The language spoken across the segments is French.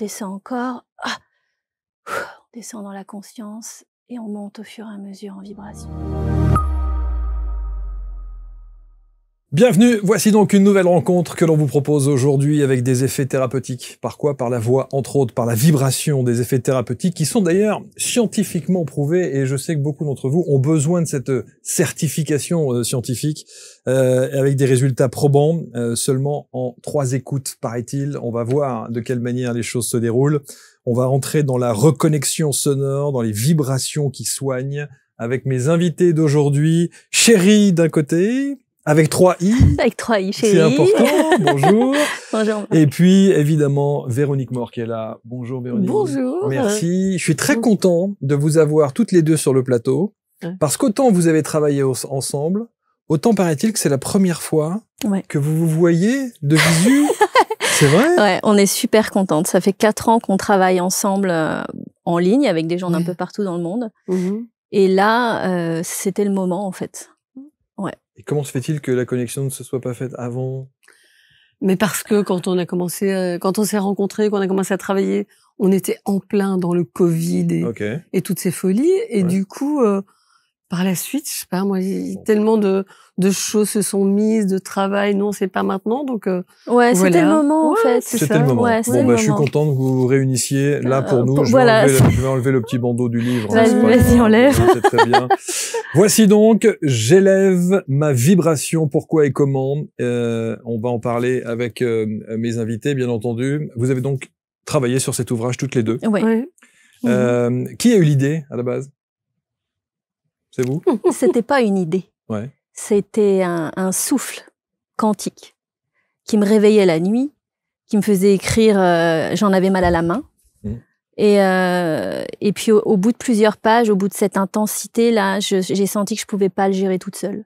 redescend encore. Ah, on descend dans la conscience et on monte au fur et à mesure en vibration. Bienvenue, voici donc une nouvelle rencontre que l'on vous propose aujourd'hui avec des effets thérapeutiques. Par quoi? Par la voix, entre autres, par la vibration, des effets thérapeutiques qui sont d'ailleurs scientifiquement prouvés, et je sais que beaucoup d'entre vous ont besoin de cette certification scientifique avec des résultats probants, seulement en 3 écoutes, paraît-il. On va voir de quelle manière les choses se déroulent. On va rentrer dans la reconnexion sonore, dans les vibrations qui soignent, avec mes invités d'aujourd'hui, Chérie d'un côté, avec 3 I. Avec 3 I, Chérie. C'est important. Bonjour. Bonjour. Et puis, évidemment, Véronique Mort qui est là. Bonjour Véronique. Bonjour. Merci. Je suis très content de vous avoir toutes les deux sur le plateau. Parce qu'autant vous avez travaillé ensemble, autant paraît-il que c'est la première fois que vous vous voyez de visu. C'est vrai? Ouais, on est super contente. Ça fait 4 ans qu'on travaille ensemble en ligne avec des gens d'un peu partout dans le monde. Et là, c'était le moment, en fait. Ouais. Et comment se fait-il que la connexion ne se soit pas faite avant? Mais parce que quand on a commencé, quand on s'est rencontrés, qu'on a commencé à travailler, on était en plein dans le Covid et toutes ces folies. Et du coup, par la suite, je sais pas, moi, tellement de choses se sont mises, de travail. Non, c'est pas maintenant, donc ouais, c'était le moment en fait. C'était le moment. Ouais, bon, bah, je suis content que vous vous réunissiez là pour nous. Je vais enlever le petit bandeau du livre. Vas-y, enlève. C'est très bien. Voici donc, j'élève ma vibration. Pourquoi et comment? On va en parler avec mes invités, bien entendu. Vous avez donc travaillé sur cet ouvrage toutes les deux. Oui. Qui a eu l'idée à la base? C'est vous? C'était pas une idée. Ouais. C'était un souffle quantique qui me réveillait la nuit, qui me faisait écrire, j'en avais mal à la main. Et puis au bout de plusieurs pages, au bout de cette intensité-là, j'ai senti que je pouvais pas le gérer toute seule.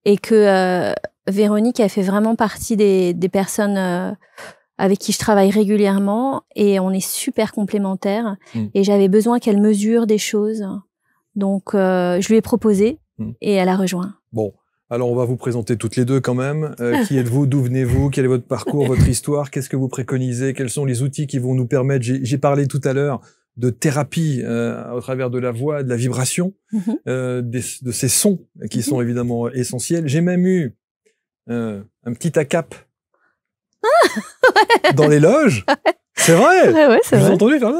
Et que Véronique a fait vraiment partie des personnes avec qui je travaille régulièrement, et on est super complémentaires. Et j'avais besoin qu'elle mesure des choses. Donc, je lui ai proposé et elle a rejoint. Bon, alors on va vous présenter toutes les deux quand même. Qui êtes-vous? D'où venez-vous? Quel est votre parcours, votre histoire? Qu'est-ce que vous préconisez? Quels sont les outils qui vont nous permettre? J'ai parlé tout à l'heure de thérapie au travers de la voix, de la vibration, de ces sons qui sont évidemment essentiels. J'ai même eu un petit ACAP dans les loges. C'est vrai. Ouais, c'est vrai. Vous entendez faire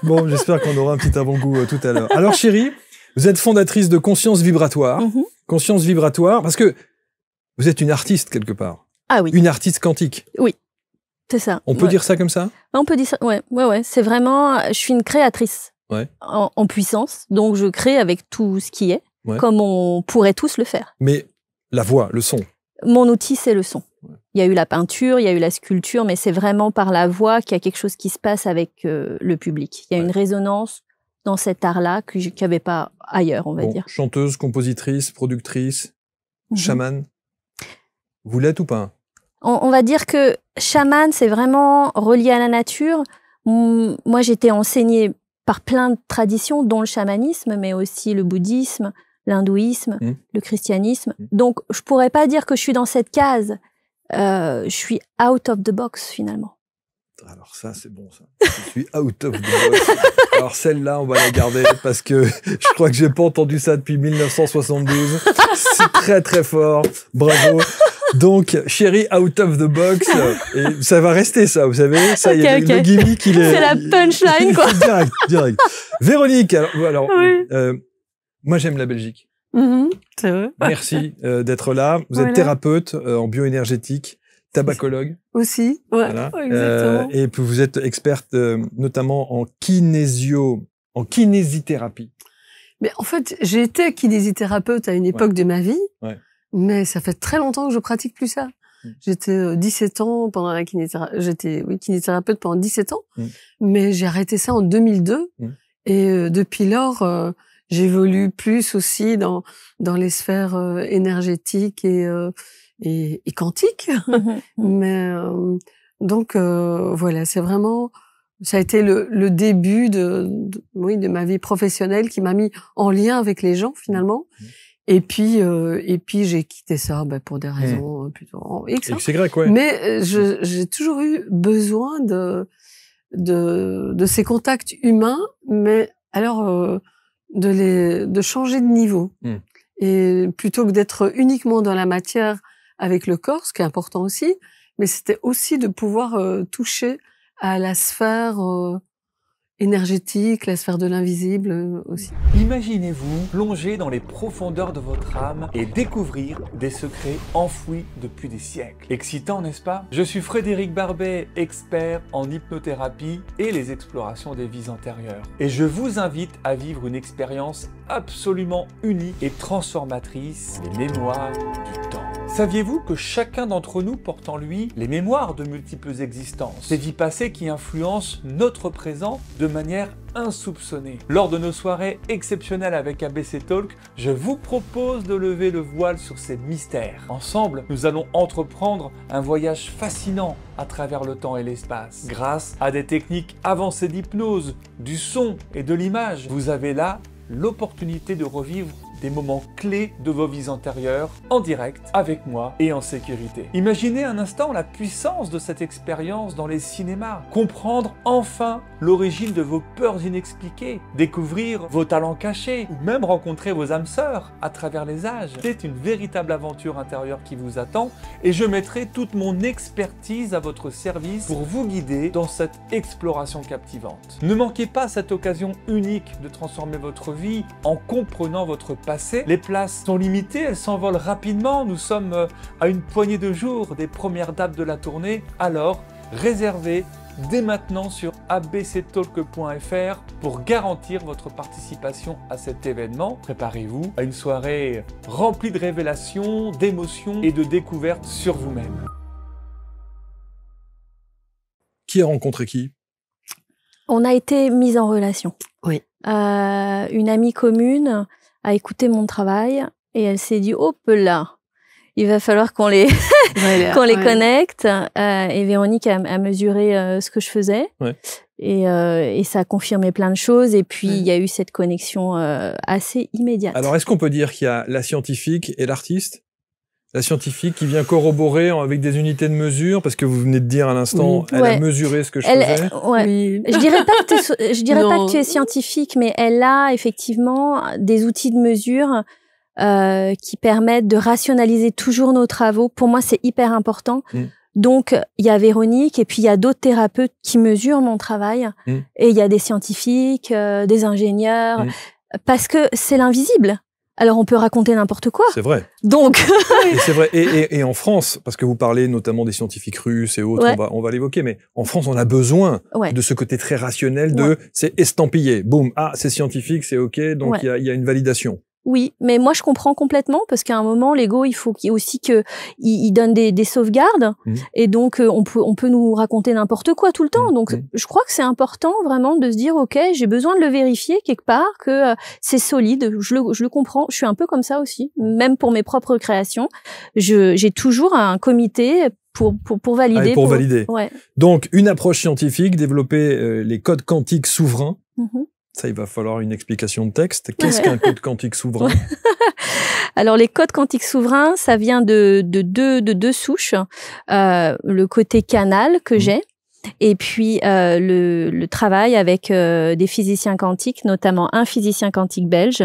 Bon, j'espère qu'on aura un petit avant-goût tout à l'heure. Alors, Chérie, vous êtes fondatrice de Conscience Vibratoire. Conscience Vibratoire, parce que vous êtes une artiste quelque part. Ah oui. Une artiste quantique. Oui, c'est ça. On peut dire ça comme ça? On peut dire ça, ouais. C'est vraiment, je suis une créatrice en puissance, donc je crée avec tout ce qui est, comme on pourrait tous le faire. Mais la voix, le son. Mon outil, c'est le son. Il y a eu la peinture, il y a eu la sculpture, mais c'est vraiment par la voix qu'il y a quelque chose qui se passe avec le public. Il y a une résonance dans cet art-là qu'il n'y avait pas ailleurs, on va dire. Chanteuse, compositrice, productrice, chamane. Vous l'êtes ou pas? On va dire que chamane, c'est vraiment relié à la nature. Moi, j'étais enseignée par plein de traditions, dont le chamanisme, mais aussi le bouddhisme, l'hindouisme, le christianisme. Donc, je ne pourrais pas dire que je suis dans cette case. Je suis out of the box, finalement. Alors ça, c'est bon, ça. Je suis out of the box. Alors celle-là, on va la garder parce que je crois que j'ai pas entendu ça depuis 1972. C'est très, très fort. Bravo. Donc, Chérie, out of the box. Et ça va rester, ça, vous savez. Ça, le gimmick, il est... C'est la punchline, quoi. Direct. Véronique, alors moi, j'aime la Belgique. C'est vrai. Merci d'être là. Vous êtes thérapeute en bioénergétique, tabacologue. Aussi, voilà. Exactement. Et puis vous êtes experte notamment en kinésithérapie. Mais en fait, j'ai été kinésithérapeute à une époque de ma vie, mais ça fait très longtemps que je pratique plus ça. J'étais 17 ans pendant la kinésithérapie. J'étais kinésithérapeute pendant 17 ans, mais j'ai arrêté ça en 2002. Et depuis lors, j'évolue plus aussi dans les sphères énergétiques et quantiques. Mais donc voilà, c'est vraiment, ça a été le début de ma vie professionnelle qui m'a mis en lien avec les gens finalement. Et puis j'ai quitté ça pour des raisons plutôt X. XY, ouais. Mais j'ai toujours eu besoin de ces contacts humains, mais alors de changer de niveau. Et plutôt que d'être uniquement dans la matière avec le corps, ce qui est important aussi, mais c'était aussi de pouvoir toucher à la sphère énergétique, la sphère de l'invisible aussi. Imaginez-vous plonger dans les profondeurs de votre âme et découvrir des secrets enfouis depuis des siècles. Excitant, n'est-ce pas? Je suis Frédéric Barbet, expert en hypnothérapie et les explorations des vies antérieures. Et je vous invite à vivre une expérience absolument unique et transformatrice, les mémoires du temps. Saviez-vous que chacun d'entre nous porte en lui les mémoires de multiples existences, ces vies passées qui influencent notre présent de manière insoupçonnée? Lors de nos soirées exceptionnelles avec ABC Talk, je vous propose de lever le voile sur ces mystères. Ensemble, nous allons entreprendre un voyage fascinant à travers le temps et l'espace. Grâce à des techniques avancées d'hypnose, du son et de l'image, vous avez là l'opportunité de revivre des moments clés de vos vies antérieures en direct avec moi et en sécurité. Imaginez un instant la puissance de cette expérience dans les cinémas, comprendre enfin l'origine de vos peurs inexpliquées, découvrir vos talents cachés ou même rencontrer vos âmes sœurs à travers les âges. C'est une véritable aventure intérieure qui vous attend et je mettrai toute mon expertise à votre service pour vous guider dans cette exploration captivante. Ne manquez pas cette occasion unique de transformer votre vie en comprenant votre passé. Les places sont limitées, elles s'envolent rapidement. Nous sommes à une poignée de jours des premières dates de la tournée. Alors, réservez dès maintenant sur abctalk.fr pour garantir votre participation à cet événement. Préparez-vous à une soirée remplie de révélations, d'émotions et de découvertes sur vous-même. Qui a rencontré qui? On a été mis en relation. Oui. Une amie commune a écouté mon travail et elle s'est dit, hop là, il va falloir qu'on les, qu'on les connecte. Et Véronique a mesuré ce que je faisais. Ouais. Et ça a confirmé plein de choses. Et puis, il y a eu cette connexion assez immédiate. Alors, est-ce qu'on peut dire qu'il y a la scientifique et l'artiste? La scientifique qui vient corroborer avec des unités de mesure, parce que vous venez de dire à l'instant, elle a mesuré ce que je faisais. Oui. Je dirais pas que tu es scientifique, mais elle a effectivement des outils de mesure qui permettent de rationaliser toujours nos travaux. Pour moi, c'est hyper important. Donc, il y a Véronique et puis il y a d'autres thérapeutes qui mesurent mon travail. Et il y a des scientifiques, des ingénieurs, parce que c'est l'invisible. Alors, on peut raconter n'importe quoi. C'est vrai. Donc. Et c'est vrai. Et en France, parce que vous parlez notamment des scientifiques russes et autres, on va l'évoquer, mais en France, on a besoin de ce côté très rationnel de c'est estampillé. Boum. Ah, c'est scientifique, c'est OK. Donc, il y a une validation. Oui, mais moi, je comprends complètement parce qu'à un moment, l'ego, il faut aussi qu'il donne des sauvegardes. Et donc, on peut nous raconter n'importe quoi tout le temps. Donc, je crois que c'est important vraiment de se dire, OK, j'ai besoin de le vérifier quelque part, que c'est solide. Je le comprends. Je suis un peu comme ça aussi. Même pour mes propres créations, j'ai toujours un comité pour valider. Pour valider. Ouais. Donc, une approche scientifique, développer les codes quantiques souverains. Ça, il va falloir une explication de texte. Qu'est-ce qu'un code quantique souverain? Alors, les codes quantiques souverains, ça vient de deux souches. Le côté canal que j'ai, et puis le travail avec des physiciens quantiques, notamment un physicien quantique belge,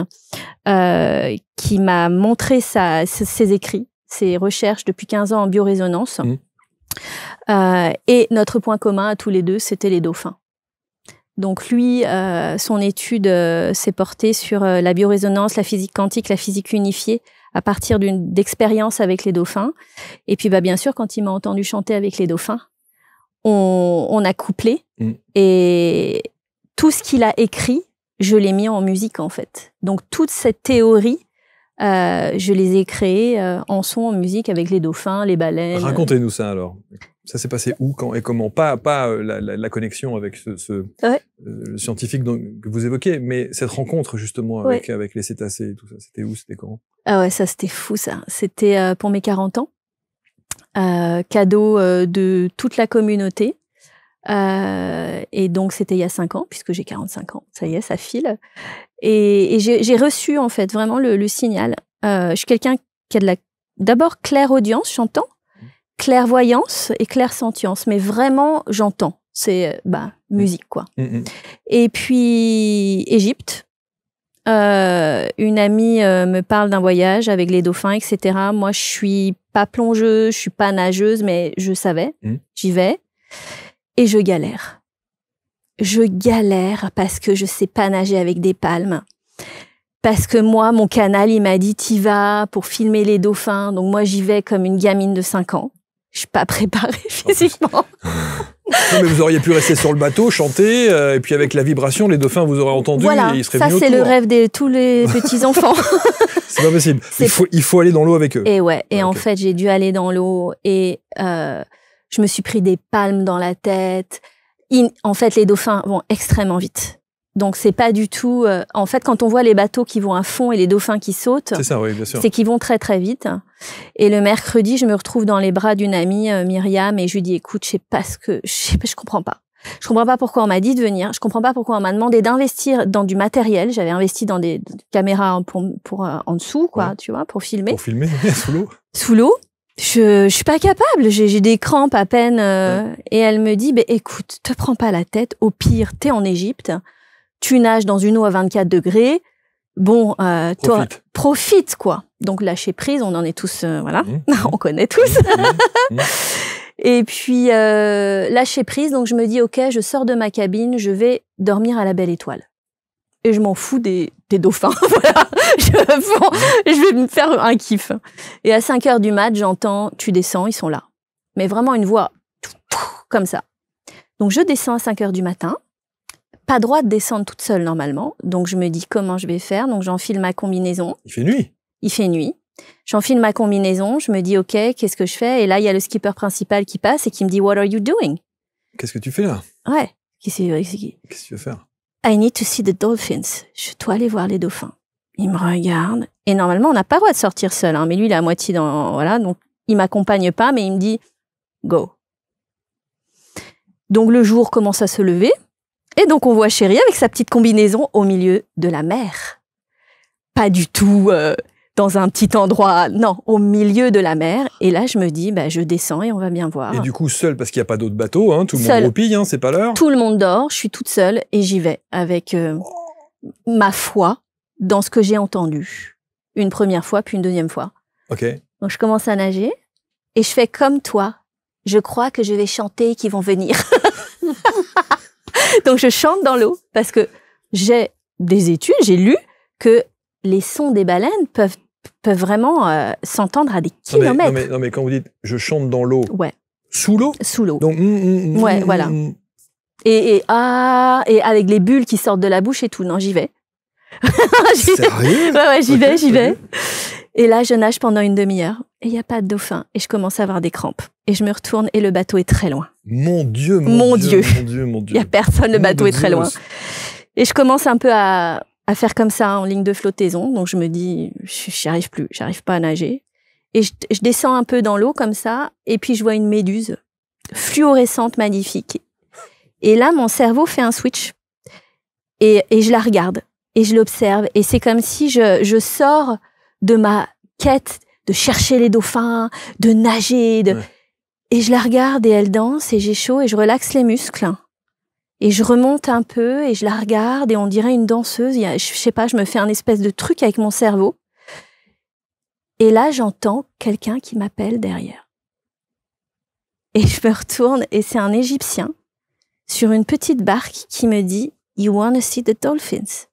qui m'a montré ses écrits, ses recherches depuis 15 ans en biorésonance. Et notre point commun à tous les deux, c'était les dauphins. Donc lui, son étude s'est portée sur la biorésonance, la physique quantique, la physique unifiée, à partir d'expériences avec les dauphins. Et puis bien sûr, quand il m'a entendu chanter avec les dauphins, on a couplé. Et tout ce qu'il a écrit, je l'ai mis en musique en fait. Donc toute cette théorie, je les ai créées en son, en musique, avec les dauphins, les baleines. Racontez-nous ça alors. Ça s'est passé où, quand et comment? Pas la connexion avec le scientifique que vous évoquez, mais cette rencontre justement avec les cétacés et tout ça. C'était où? C'était quand? Ah ouais, ça c'était fou ça. C'était pour mes 40 ans. Cadeau de toute la communauté. Et donc c'était il y a 5 ans, puisque j'ai 45 ans. Ça y est, ça file. Et j'ai reçu en fait vraiment le signal. Je suis quelqu'un qui a d'abord clairaudience, j'entends, clairvoyance et clairsentience, mais vraiment, j'entends. C'est musique, quoi. Et puis, Égypte. Une amie me parle d'un voyage avec les dauphins, etc. Moi, je suis pas plongeuse, je suis pas nageuse, mais je savais. J'y vais. Et je galère. Je galère parce que je sais pas nager avec des palmes. Parce que moi, mon canal, il m'a dit, t'y vas pour filmer les dauphins. Donc moi, j'y vais comme une gamine de 5 ans. Je suis pas préparée physiquement. Non, mais vous auriez pu rester sur le bateau, chanter, et puis avec la vibration, les dauphins vous auraient entendu voilà, et ils seraient venus autour. Ça, c'est le rêve de tous les petits-enfants. C'est pas possible. Il faut aller dans l'eau avec eux. Et ouais, et en fait, j'ai dû aller dans l'eau et je me suis pris des palmes dans la tête. En fait, les dauphins vont extrêmement vite. Donc, c'est pas du tout... en fait, quand on voit les bateaux qui vont à fond et les dauphins qui sautent, c'est ça, oui, bien sûr. C'est qu'ils vont très, très vite. Et le mercredi, je me retrouve dans les bras d'une amie, Myriam, et je lui dis, écoute, je comprends pas. Je comprends pas pourquoi on m'a dit de venir. Je comprends pas pourquoi on m'a demandé d'investir dans du matériel. J'avais investi dans des caméras pour en dessous, quoi, tu vois, pour filmer. Pour filmer, sous l'eau. Sous l'eau. Je suis pas capable. J'ai des crampes à peine. Et elle me dit, écoute, te prends pas la tête. Au pire, t'es en Égypte. Tu nages dans une eau à 24 degrés. Bon, toi, profite, quoi. Donc, lâcher prise, on en est tous, voilà, on connaît tous. Et puis, lâcher prise, donc je me dis, OK, je sors de ma cabine, je vais dormir à la Belle Étoile. Et je m'en fous des dauphins, voilà. Je vais me faire un kiff. Et à 5h du mat', j'entends, tu descends, ils sont là. Mais vraiment une voix comme ça. Donc, je descends à 5h du matin. Pas droit de descendre toute seule normalement, donc je me dis comment je vais faire, donc j'enfile ma combinaison. Il fait nuit. Il fait nuit. J'enfile ma combinaison, je me dis OK, qu'est-ce que je fais? Et là, il y a le skipper principal qui passe et qui me dit What are you doing? Qu'est-ce que tu fais là? Ouais. Qu'est-ce que tu veux faire? I need to see the dolphins. Je dois aller voir les dauphins. Il me regarde et normalement, on n'a pas le droit de sortir seul, hein, mais lui, il est à moitié dans voilà, donc il m'accompagne pas, mais il me dit Go. Donc le jour commence à se lever. Et donc, on voit Chérie avec sa petite combinaison au milieu de la mer. Pas du tout dans un petit endroit, non, au milieu de la mer. Et là, je me dis, je descends et on va bien voir. Et du coup, seule, parce qu'il n'y a pas d'autres bateaux, hein, tout le monde roupille, hein, c'est pas l'heure. Tout le monde dort, je suis toute seule et j'y vais avec ma foi dans ce que j'ai entendu. Une première fois, puis une deuxième fois. OK. Donc, je commence à nager et je fais comme toi. Je crois que je vais chanter et qu'ils vont venir. Donc, je chante dans l'eau parce que j'ai des études, j'ai lu que les sons des baleines peuvent vraiment s'entendre à des kilomètres. Non, mais quand vous dites « je chante dans l'eau ouais. » sous l'eau? Sous l'eau. Donc, ouais, voilà. Et avec les bulles qui sortent de la bouche et tout. Non, j'y vais. Sérieux? Ouais, j'y vais. Et là, je nage pendant une demi-heure. Et il n'y a pas de dauphin. Et je commence à avoir des crampes. Et je me retourne et le bateau est très loin. Mon Dieu. Il n'y a personne, le bateau est très loin. Et je commence un peu à faire comme ça en ligne de flottaison. Donc je me dis, j'y arrive plus, j'arrive pas à nager. Et je descends un peu dans l'eau comme ça. Et puis je vois une méduse fluorescente, magnifique. Et là, mon cerveau fait un switch. Et je la regarde. Et je l'observe. Et c'est comme si je sors de ma quête de chercher les dauphins, de nager. Ouais. Et je la regarde et elle danse et j'ai chaud et je relaxe les muscles. Et je remonte un peu et je la regarde et on dirait une danseuse. Je sais pas, je me fais un espèce de truc avec mon cerveau. Et là, j'entends quelqu'un qui m'appelle derrière. Et je me retourne et c'est un Égyptien sur une petite barque qui me dit « You wanna see the dolphins ?»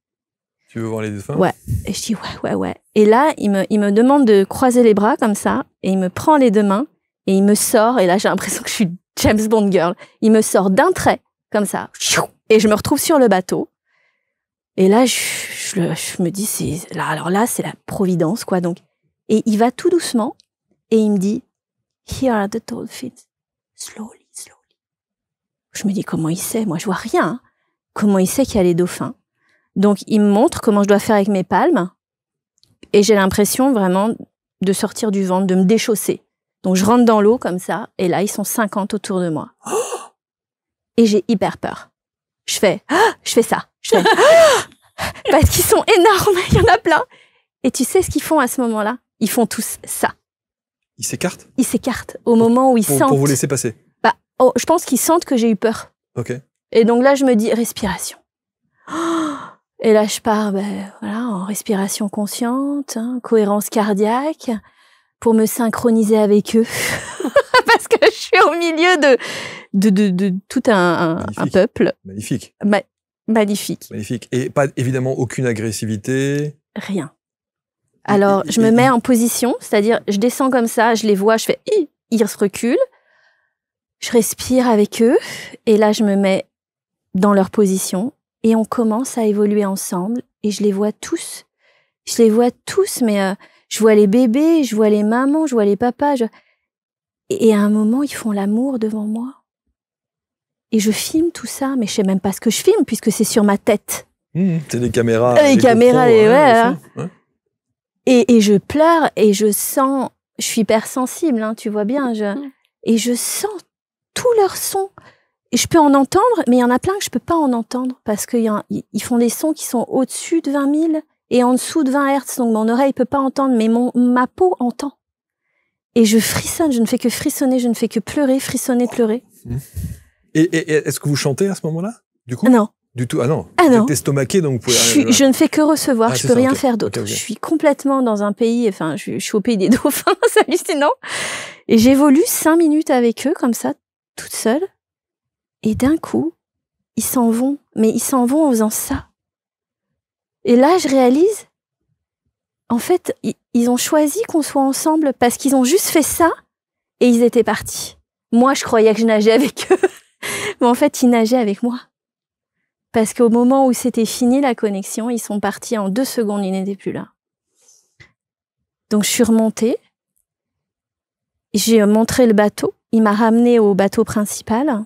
Tu veux voir les dauphins? Ouais. Et je dis ouais. Et là, il me demande de croiser les bras comme ça et il me prend les deux mains et il me sort. Et là, j'ai l'impression que je suis James Bond girl. Il me sort d'un trait comme ça et je me retrouve sur le bateau. Et là, je me dis alors là, c'est la providence quoi. Donc, et il va tout doucement et il me dit Here are the dolphins, slowly. Je me dis comment il sait? Moi, je vois rien. Hein. Comment il sait qu'il y a les dauphins? Donc, il me montre comment je dois faire avec mes palmes. Et j'ai l'impression vraiment de sortir du ventre, de me déchausser. Donc, je rentre dans l'eau comme ça. Et là, ils sont 50 autour de moi. Et j'ai hyper peur. Je fais ça. Parce qu'ils sont énormes. Il y en a plein. Et tu sais ce qu'ils font à ce moment-là? Ils font tous ça. Ils s'écartent? Ils s'écartent au moment où ils sentent. Pour vous laisser passer? Bah, oh, je pense qu'ils sentent que j'ai eu peur. Ok. Et donc là, je me dis respiration. Et là, je pars voilà, en respiration consciente, hein, cohérence cardiaque, pour me synchroniser avec eux. Parce que je suis au milieu de tout un peuple. Magnifique. Magnifique. Magnifique. Et pas évidemment aucune agressivité? Rien. Alors, je me mets en position, c'est-à-dire, je descends comme ça, je les vois, je fais, ils se reculent, je respire avec eux, et là, je me mets dans leur position, et on commence à évoluer ensemble, et je les vois tous. Je les vois tous, mais je vois les bébés, je vois les mamans, je vois les papas, et à un moment, ils font l'amour devant moi. Et je filme tout ça, mais je sais même pas ce que je filme, puisque c'est sur ma tête. C'est les caméras. Les caméras, ouais. Et je pleure et je sens, je suis hypersensible, hein, tu vois bien, et je sens tous leurs sons. Et je peux en entendre, mais il y en a plein que je peux pas en entendre parce qu'ils font des sons qui sont au-dessus de 20 000 et en dessous de 20 Hertz, donc mon oreille peut pas entendre, mais ma peau entend. Et je frissonne, je ne fais que frissonner, je ne fais que pleurer, frissonner, pleurer. Et est-ce que vous chantez à ce moment-là, du coup? Non. Du tout. Ah non. Ah non. Vous êtes estomaqué, donc vous pouvez... Je ne fais que recevoir, je peux rien faire d'autre. Okay. Je suis complètement dans un pays, enfin, je suis au pays des dauphins, c'est hallucinant. Et j'évolue 5 minutes avec eux, comme ça, toute seule. Et d'un coup, ils s'en vont. Mais ils s'en vont en faisant ça. Et là, je réalise, en fait, ils ont choisi qu'on soit ensemble parce qu'ils ont juste fait ça et ils étaient partis. Moi, je croyais que je nageais avec eux. Mais en fait, ils nageaient avec moi. Parce qu'au moment où c'était fini la connexion, ils sont partis en 2 secondes, ils n'étaient plus là. Donc je suis remontée, j'ai montré le bateau, il m'a ramenée au bateau principal.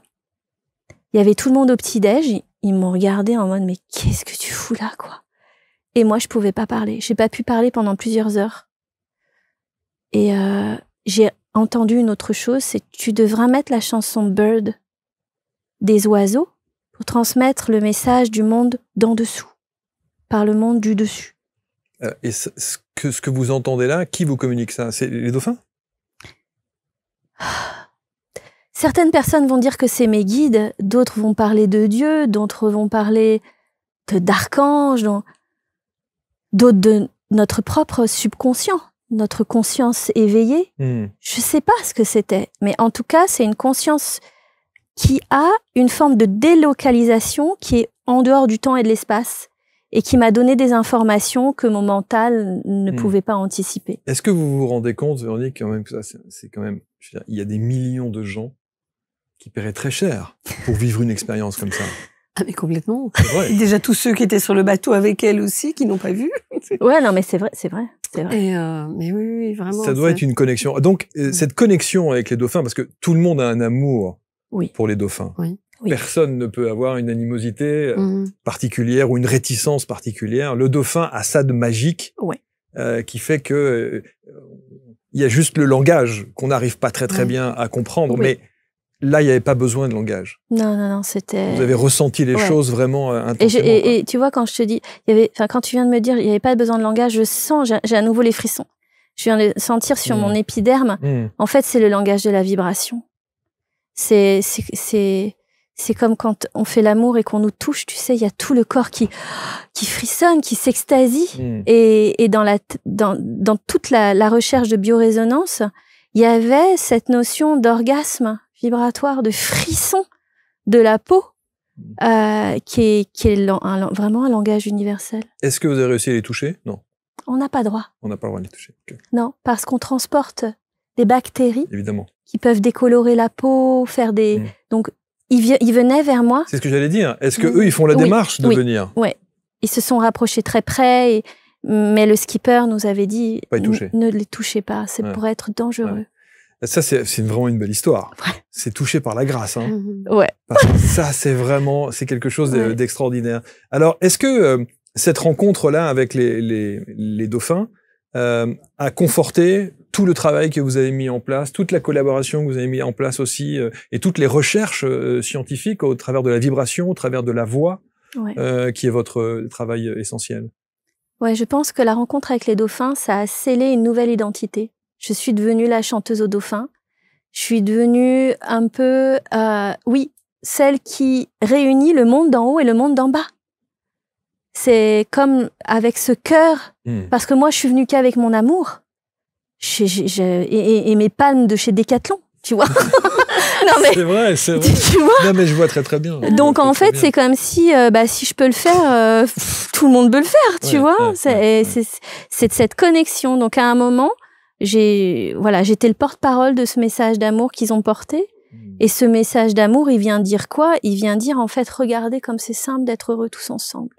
Il y avait tout le monde au petit-déj, ils m'ont regardé en mode « mais qu'est-ce que tu fous là, quoi ?» Et moi, je pouvais pas parler, j'ai pas pu parler pendant plusieurs heures. Et j'ai entendu une autre chose, c'est « tu devras mettre la chanson Bird des oiseaux » pour transmettre le message du monde d'en dessous, par le monde du dessus. Et ce que vous entendez là, qui vous communique ça? C'est les dauphins? Certaines personnes vont dire que c'est mes guides, d'autres vont parler de Dieu, d'autres vont parler d'archanges, d'autres de notre propre subconscient, notre conscience éveillée. Je sais pas ce que c'était, mais en tout cas, c'est une conscience qui a une forme de délocalisation qui est en dehors du temps et de l'espace et qui m'a donné des informations que mon mental ne pouvait pas anticiper. Est-ce que vous vous rendez compte, Véronique, quand même que ça, c'est quand même, je veux dire, il y a des millions de gens qui paieraient très cher pour vivre une expérience comme ça. Ah mais complètement. C'est vrai. Déjà tous ceux qui étaient sur le bateau avec elle aussi, qui n'ont pas vu. Ouais, non mais c'est vrai. Et mais oui, vraiment. Ça doit être une connexion. Donc cette connexion avec les dauphins, parce que tout le monde a un amour pour les dauphins. Oui. Personne ne peut avoir une animosité particulière ou une réticence particulière. Le dauphin a ça de magique qui fait que il y a juste le langage qu'on n'arrive pas très bien à comprendre. Mais là, il n'y avait pas besoin de langage. Non, c'était... Vous avez ressenti les choses vraiment intensément. Et tu vois, quand je te dis, quand tu viens de me dire, il n'y avait pas besoin de langage, je sens, j'ai à nouveau les frissons. Je viens de sentir sur mon épiderme. En fait, c'est le langage de la vibration. C'est comme quand on fait l'amour et qu'on nous touche, tu sais, il y a tout le corps qui frissonne, qui s'extasie. Et dans toute la recherche de biorésonance, il y avait cette notion d'orgasme vibratoire, de frisson de la peau, qui est vraiment un langage universel. Est-ce que vous avez réussi à les toucher? Non. On n'a pas droit. On n'a pas le droit de les toucher. Okay. Non, parce qu'on transporte des bactéries évidemment qui peuvent décolorer la peau, faire des... Donc, ils venaient vers moi. C'est ce que j'allais dire. Est-ce que eux, ils font la démarche de venir? Oui. Ils se sont rapprochés très près, mais le skipper nous avait dit ne les touchez pas, c'est pour être dangereux. Ça, c'est vraiment une belle histoire. C'est touché par la grâce. Hein. Ouais. Parce que ça, c'est quelque chose d'extraordinaire. Alors, est-ce que cette rencontre-là avec les dauphins a conforté tout le travail que vous avez mis en place, toute la collaboration que vous avez mis en place aussi, et toutes les recherches scientifiques au travers de la vibration, au travers de la voix, qui est votre travail essentiel? Ouais, je pense que la rencontre avec les dauphins, ça a scellé une nouvelle identité. Je suis devenue la chanteuse aux dauphins. Je suis devenue un peu, oui, celle qui réunit le monde d'en haut et le monde d'en bas. C'est comme avec ce cœur, parce que moi, je suis venue qu'avec mon amour et mes palmes de chez Decathlon, tu vois. Non, mais, c'est vrai. Tu vois, non, mais je vois très très bien. Donc en fait, c'est comme si, si je peux le faire, tout le monde peut le faire, tu vois. C'est de cette connexion. Donc à un moment, j'étais le porte-parole de ce message d'amour qu'ils ont porté. Et ce message d'amour, il vient dire quoi? Il vient dire, en fait, regardez comme c'est simple d'être heureux tous ensemble.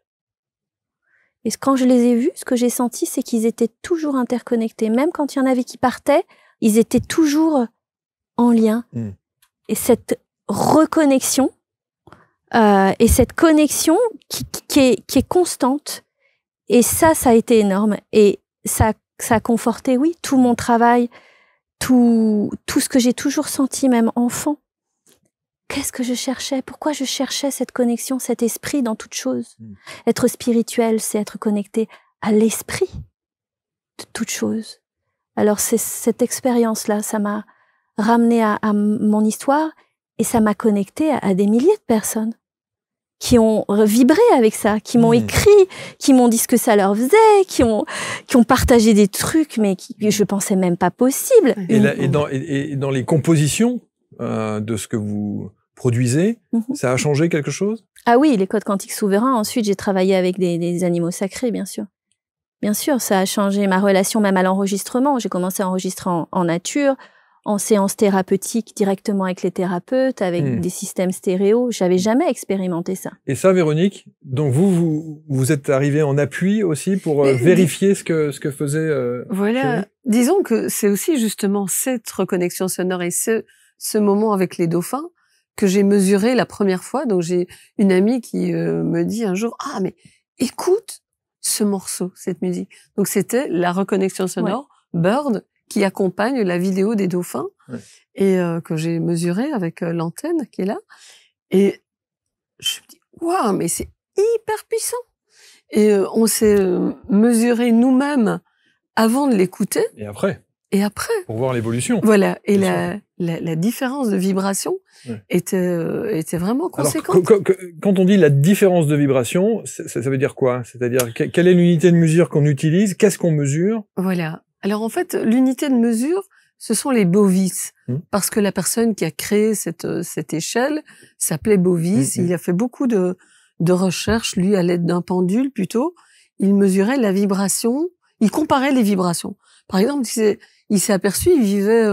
Et quand je les ai vus, ce que j'ai senti, c'est qu'ils étaient toujours interconnectés. Même quand il y en avait qui partaient, ils étaient toujours en lien. Et cette reconnexion, et cette connexion qui est constante. Et ça a été énorme. Et ça a conforté, oui, tout mon travail, tout ce que j'ai toujours senti, même enfant. Qu'est-ce que je cherchais? Pourquoi je cherchais cette connexion, cet esprit dans toute chose? Être spirituel, c'est être connecté à l'esprit de toute chose. Alors, c'est cette expérience-là, ça m'a ramené à mon histoire et ça m'a connecté à des milliers de personnes qui ont vibré avec ça, qui m'ont écrit, qui m'ont dit ce que ça leur faisait, qui ont partagé des trucs, mais que je pensais même pas possible. Et dans les compositions de ce que vous produisez, ça a changé quelque chose? Ah oui, les codes quantiques souverains. Ensuite, j'ai travaillé avec des animaux sacrés, bien sûr. Bien sûr, ça a changé ma relation même à l'enregistrement. J'ai commencé à enregistrer en nature, en séance thérapeutique directement avec les thérapeutes, avec des systèmes stéréo. J'avais jamais expérimenté ça. Et ça, Véronique, donc vous êtes arrivée en appui aussi pour vérifier ce que faisait voilà. Disons que c'est aussi justement cette reconnexion sonore et ce moment avec les dauphins que j'ai mesuré la première fois. Donc j'ai une amie qui me dit un jour, ah mais écoute ce morceau, cette musique. Donc c'était la reconnexion sonore, Bird, qui accompagne la vidéo des dauphins et que j'ai mesuré avec l'antenne qui est là. Et je me dis, waouh, mais c'est hyper puissant. Et on s'est mesuré nous-mêmes avant de l'écouter. Et après. Et après. Pour voir l'évolution. Voilà. Et la différence de vibration était vraiment conséquente. Alors, quand on dit la différence de vibration, ça veut dire quoi? C'est-à-dire, quelle est l'unité de mesure qu'on utilise? Qu'est-ce qu'on mesure? Voilà. Alors, en fait, l'unité de mesure, ce sont les bovis. Parce que la personne qui a créé cette échelle s'appelait Bovis. Il a fait beaucoup de recherches, lui, à l'aide d'un pendule, plutôt. Il mesurait la vibration. Il comparait les vibrations. Par exemple, il s'est aperçu, il vivait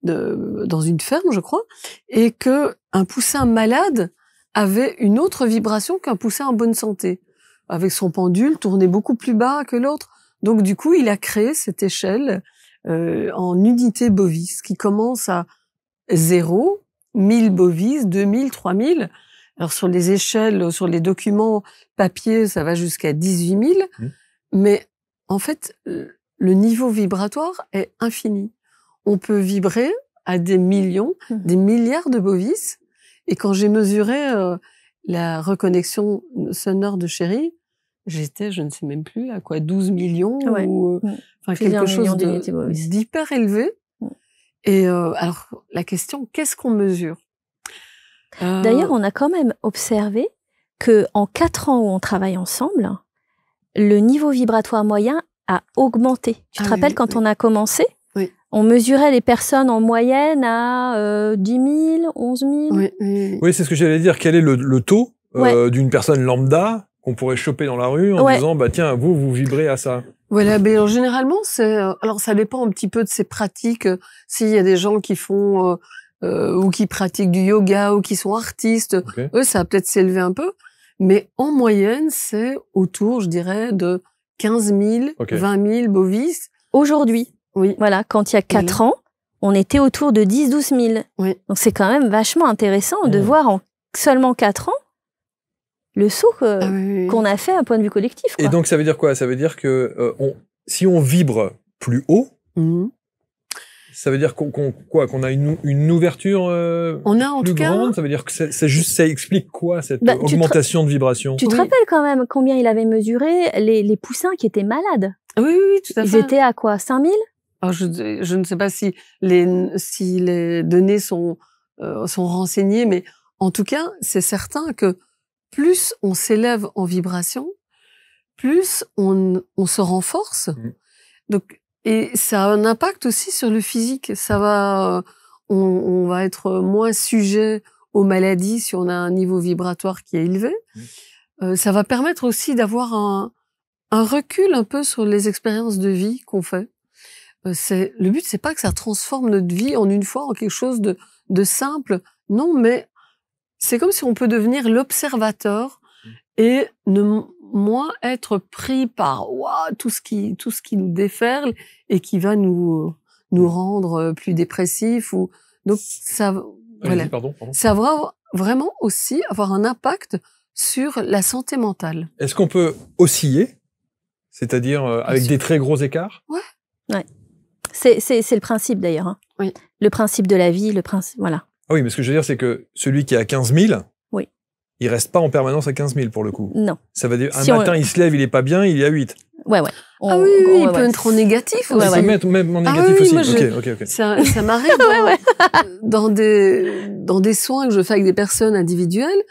dans une ferme, je crois, et que un poussin malade avait une autre vibration qu'un poussin en bonne santé. Avec son pendule, tournait beaucoup plus bas que l'autre. Donc, du coup, il a créé cette échelle en unité bovis, qui commence à 0, 1000 bovis, 2000, 3000. Alors, sur les échelles, sur les documents papier, ça va jusqu'à 18 000. Mais, en fait, le niveau vibratoire est infini. On peut vibrer à des millions, des milliards de bovis. Et quand j'ai mesuré la reconnexion sonore de Chérie, j'étais, je ne sais même plus, à quoi, 12 millions ou enfin quelque chose d'hyper élevé. Et alors, la question, qu'est-ce qu'on mesure? D'ailleurs, on a quand même observé que en 4 ans où on travaille ensemble, le niveau vibratoire moyen a augmenté. Tu te rappelles quand on a commencé? On mesurait les personnes en moyenne à 10 000, 11 000. Oui, c'est ce que j'allais dire. Quel est le taux d'une personne lambda qu'on pourrait choper dans la rue en disant, bah tiens, vous vibrez à ça? Voilà, mais généralement, alors ça dépend un petit peu de ces pratiques. S'il y a des gens qui font ou qui pratiquent du yoga ou qui sont artistes, eux, ça va peut-être s'élever un peu. Mais en moyenne, c'est autour, je dirais, de 15 000, 20 000 bovis. Aujourd'hui. Oui. Voilà, quand il y a 4 ans, on était autour de 10-12 000. Donc c'est quand même vachement intéressant de voir en seulement 4 ans le saut qu'on a fait à un point de vue collectif. Et donc ça veut dire quoi? Ça veut dire que si on vibre plus haut, Ça veut dire qu'on a une ouverture on a en plus tout cas, grande. Ça veut dire que c'est juste, ça explique quoi cette augmentation de vibration? Tu te rappelles quand même combien il avait mesuré les poussins qui étaient malades? Oui, tout à fait. Ils étaient à quoi, 5000? Alors je ne sais pas si les données sont renseignées, mais en tout cas, c'est certain que plus on s'élève en vibration, plus on se renforce. Donc, et ça a un impact aussi sur le physique. Ça va, on va être moins sujet aux maladies si on a un niveau vibratoire qui est élevé. Ça va permettre aussi d'avoir un recul un peu sur les expériences de vie qu'on fait. Le but, c'est pas que ça transforme notre vie en une fois en quelque chose de simple. Non, mais c'est comme si on peut devenir l'observateur et ne moins être pris par tout ce qui nous déferle et qui va nous rendre plus dépressifs ou donc ça voilà. Pardon. Ça va vraiment aussi avoir un impact sur la santé mentale. Est-ce qu'on peut osciller, c'est-à-dire avec des très gros écarts? Ouais. C'est le principe d'ailleurs. Hein. Oui. Le principe de la vie, le principe, voilà. Ah oui, mais ce que je veux dire, c'est que celui qui est à 15 000, oui, il reste pas en permanence à 15 000 pour le coup. Non. Ça veut dire, matin, il se lève, il est pas bien, il est à 8. Ouais. Il peut être en négatif. Il peut mettre même en négatif aussi. Moi, ok. Ça m'arrive dans des soins que je fais avec des personnes individuelles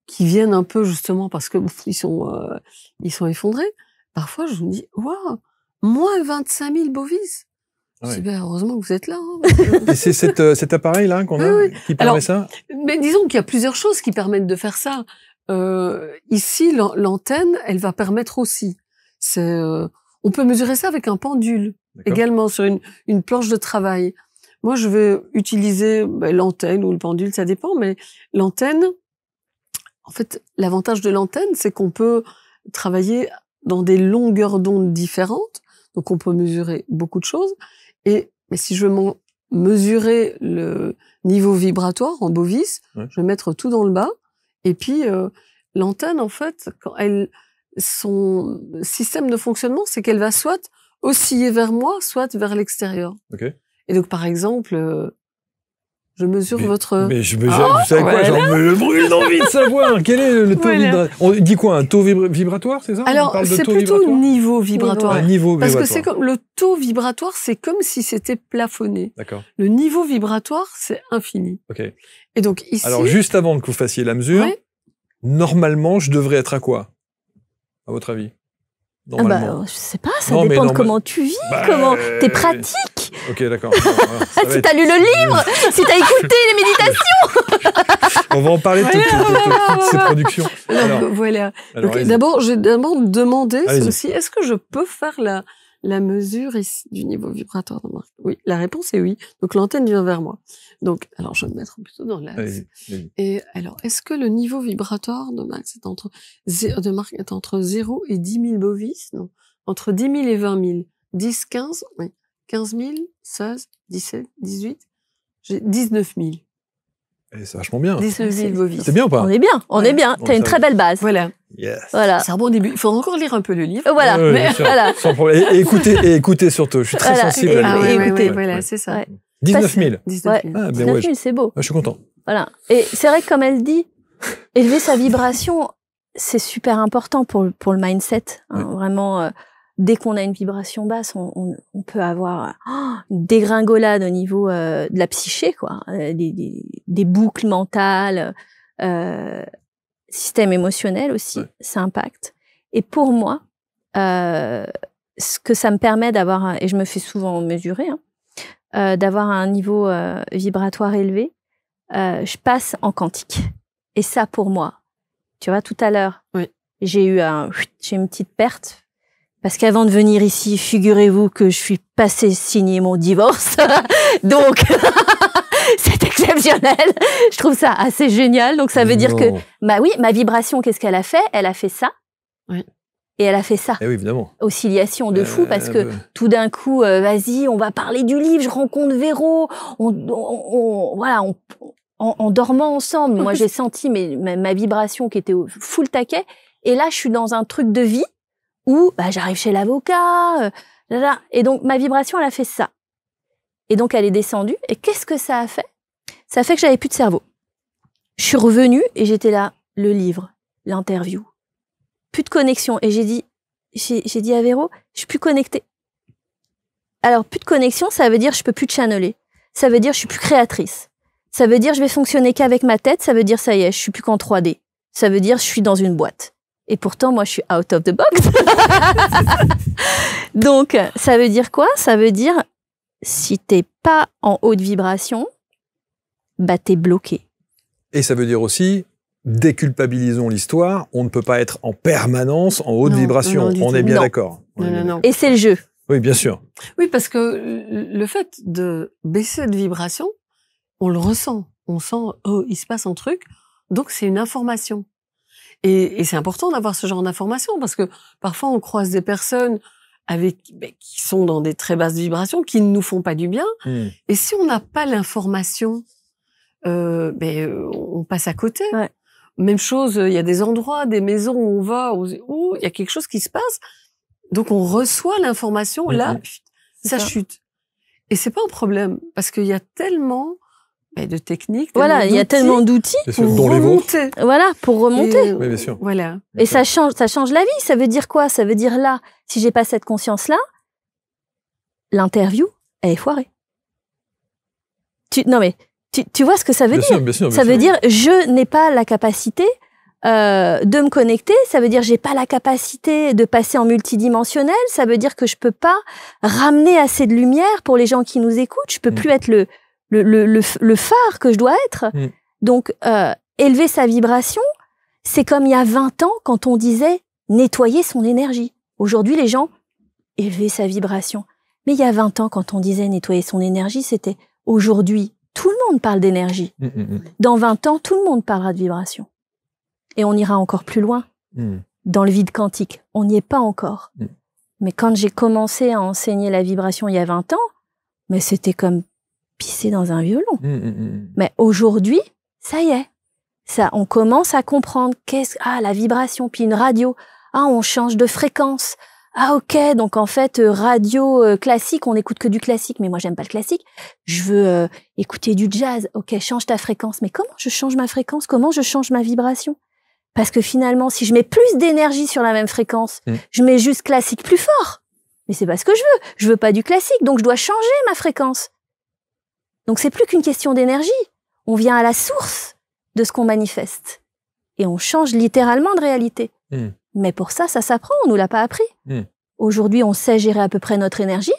qui viennent un peu justement parce que ils sont effondrés. Parfois, je me dis, moins 25 000 bovis. Ouais. Heureusement que vous êtes là. Hein. Et c'est cet appareil-là qu'on a qui permet ça? Mais disons qu'il y a plusieurs choses qui permettent de faire ça. Ici, l'antenne, elle va permettre aussi. On peut mesurer ça avec un pendule, également sur une planche de travail. Moi, je vais utiliser l'antenne ou le pendule, ça dépend, mais l'antenne, en fait, l'avantage de l'antenne, c'est qu'on peut travailler dans des longueurs d'onde différentes, donc on peut mesurer beaucoup de choses. Mais si je veux mesurer le niveau vibratoire en bovis, je vais mettre tout dans le bas. Et puis l'antenne, en fait, son système de fonctionnement, c'est qu'elle va soit osciller vers moi, soit vers l'extérieur. Et donc, par exemple, je mesure votre... Mais je mesure, vous savez quoi, j'en me brûle d'envie de savoir. Quel est le taux vibratoire? On dit quoi, un taux vibratoire, c'est ça? Alors, c'est plutôt niveau vibratoire. Un niveau vibratoire. Parce que c'est comme le taux vibratoire, c'est comme si c'était plafonné. D'accord. Le niveau vibratoire, c'est infini. Et donc ici... Alors, juste avant que vous fassiez la mesure, normalement, je devrais être à quoi, à votre avis? Je sais pas, ça dépend de comment tu vis, comment t'es pratique. Ok, d'accord. Si t'as lu le livre, si t'as écouté les méditations. On va en parler de toutes ces productions. D'abord, je vais demander aussi, est-ce que je peux faire la mesure ici du niveau vibratoire de Marc? Oui, la réponse est oui. Donc l'antenne vient vers moi. Donc, alors je vais me mettre plutôt dans l'axe. Et alors, est-ce que le niveau vibratoire de Marc est entre 0 et 10 000 bovis? Non. Entre 10 000 et 20 000. 10, 15, oui. 15 000, 16, 17, 18. J'ai 19 000. C'est vachement bien. 19 000 bovis. C'est bien ou pas? On est bien. T'as une très belle base. Voilà. Yes. Voilà. C'est un bon début. Il faut encore lire un peu le livre. Voilà. Voilà. Sans problème. Et écoutez surtout. Je suis très sensible. Voilà, c'est ça. Ouais. 19 000. 19 000. 19 000, c'est beau. Je suis content. Voilà. Et c'est vrai que comme elle dit, élever sa vibration, c'est super important pour le mindset. Vraiment, dès qu'on a une vibration basse, on peut avoir une dégringolade au niveau de la psyché, quoi. Des boucles mentales, système émotionnel aussi, ça impacte. Et pour moi, ce que ça me permet d'avoir, et je me fais souvent mesurer, d'avoir un niveau vibratoire élevé, je passe en quantique. Et ça, pour moi, tu vois, tout à l'heure, j'ai eu une petite perte. Parce qu'avant de venir ici, figurez-vous que je suis passée signer mon divorce. Donc, c'est exceptionnel. Je trouve ça assez génial. Donc, ça veut dire que, ma vibration, qu'est-ce qu'elle a fait? Elle a fait ça. Et elle a fait ça. Et oui, évidemment. Oscillation de fou, parce que tout d'un coup, vas-y, on va parler du livre, je rencontre Véro, en dormant ensemble, moi j'ai senti ma vibration qui était au full taquet, et là je suis dans un truc de vie où j'arrive chez l'avocat, et donc ma vibration elle a fait ça. Et donc, elle est descendue. Et qu'est-ce que ça a fait? Ça a fait que j'avais plus de cerveau. Je suis revenue et j'étais là, le livre, l'interview. Plus de connexion. Et j'ai dit à Véro, je suis plus connectée. Alors, plus de connexion, ça veut dire je peux plus channeler. Ça veut dire je suis plus créatrice. Ça veut dire je vais fonctionner qu'avec ma tête. Ça veut dire ça y est, je suis plus qu'en 3D. Ça veut dire je suis dans une boîte. Et pourtant, moi, je suis out of the box. Donc, ça veut dire quoi? Ça veut dire, si t'es pas en haute vibration, bah, t'es bloqué. Et ça veut dire aussi, déculpabilisons l'histoire, on ne peut pas être en permanence en haute vibration. On est bien d'accord. Non. Et c'est le jeu. Oui, bien sûr. Oui, parce que le fait de baisser de vibration, on le ressent. On sent, oh, il se passe un truc. Donc, c'est une information. Et c'est important d'avoir ce genre d'information parce que parfois, on croise des personnes qui sont dans des très basses vibrations, qui ne nous font pas du bien. Et si on n'a pas l'information, on passe à côté. Ouais. Même chose, il y a des endroits, des maisons où on va, où il y a quelque chose qui se passe. Donc, on reçoit l'information, là, ça chute. Et c'est pas un problème, parce qu'il y a tellement de techniques. Voilà, il y a tellement d'outils pour remonter. Voilà, pour remonter. Oui, bien sûr. Voilà. Et ça change la vie. Ça veut dire quoi? Ça veut dire là, si j'ai pas cette conscience-là, l'interview, elle est foirée. Tu vois ce que ça veut dire? Bien sûr, ça veut dire, je n'ai pas la capacité de me connecter, ça veut dire j'ai pas la capacité de passer en multidimensionnel, ça veut dire que je peux pas ramener assez de lumière pour les gens qui nous écoutent, je peux plus être le phare que je dois être. Donc, élever sa vibration, c'est comme il y a 20 ans quand on disait nettoyer son énergie. Aujourd'hui, les gens, élever sa vibration. Mais il y a 20 ans, quand on disait nettoyer son énergie, c'était aujourd'hui, tout le monde parle d'énergie. Dans 20 ans, tout le monde parlera de vibration. Et on ira encore plus loin, dans le vide quantique. On n'y est pas encore. Mais quand j'ai commencé à enseigner la vibration il y a 20 ans, mais c'était comme pisser dans un violon. Mais aujourd'hui, ça y est. Ça, on commence à comprendre la vibration, puis une radio. Ah, on change de fréquence. Ah, ok, donc en fait, radio classique, on n'écoute que du classique, mais moi, j'aime pas le classique. Je veux écouter du jazz. Ok, change ta fréquence. Mais comment je change ma fréquence? Comment je change ma vibration? Parce que finalement, si je mets plus d'énergie sur la même fréquence, je mets juste classique plus fort. Mais c'est pas ce que je veux. Je veux pas du classique, donc je dois changer ma fréquence. Donc c'est plus qu'une question d'énergie. On vient à la source de ce qu'on manifeste. Et on change littéralement de réalité. Mais pour ça s'apprend, on nous l'a pas appris. Aujourd'hui, on sait gérer à peu près notre énergie,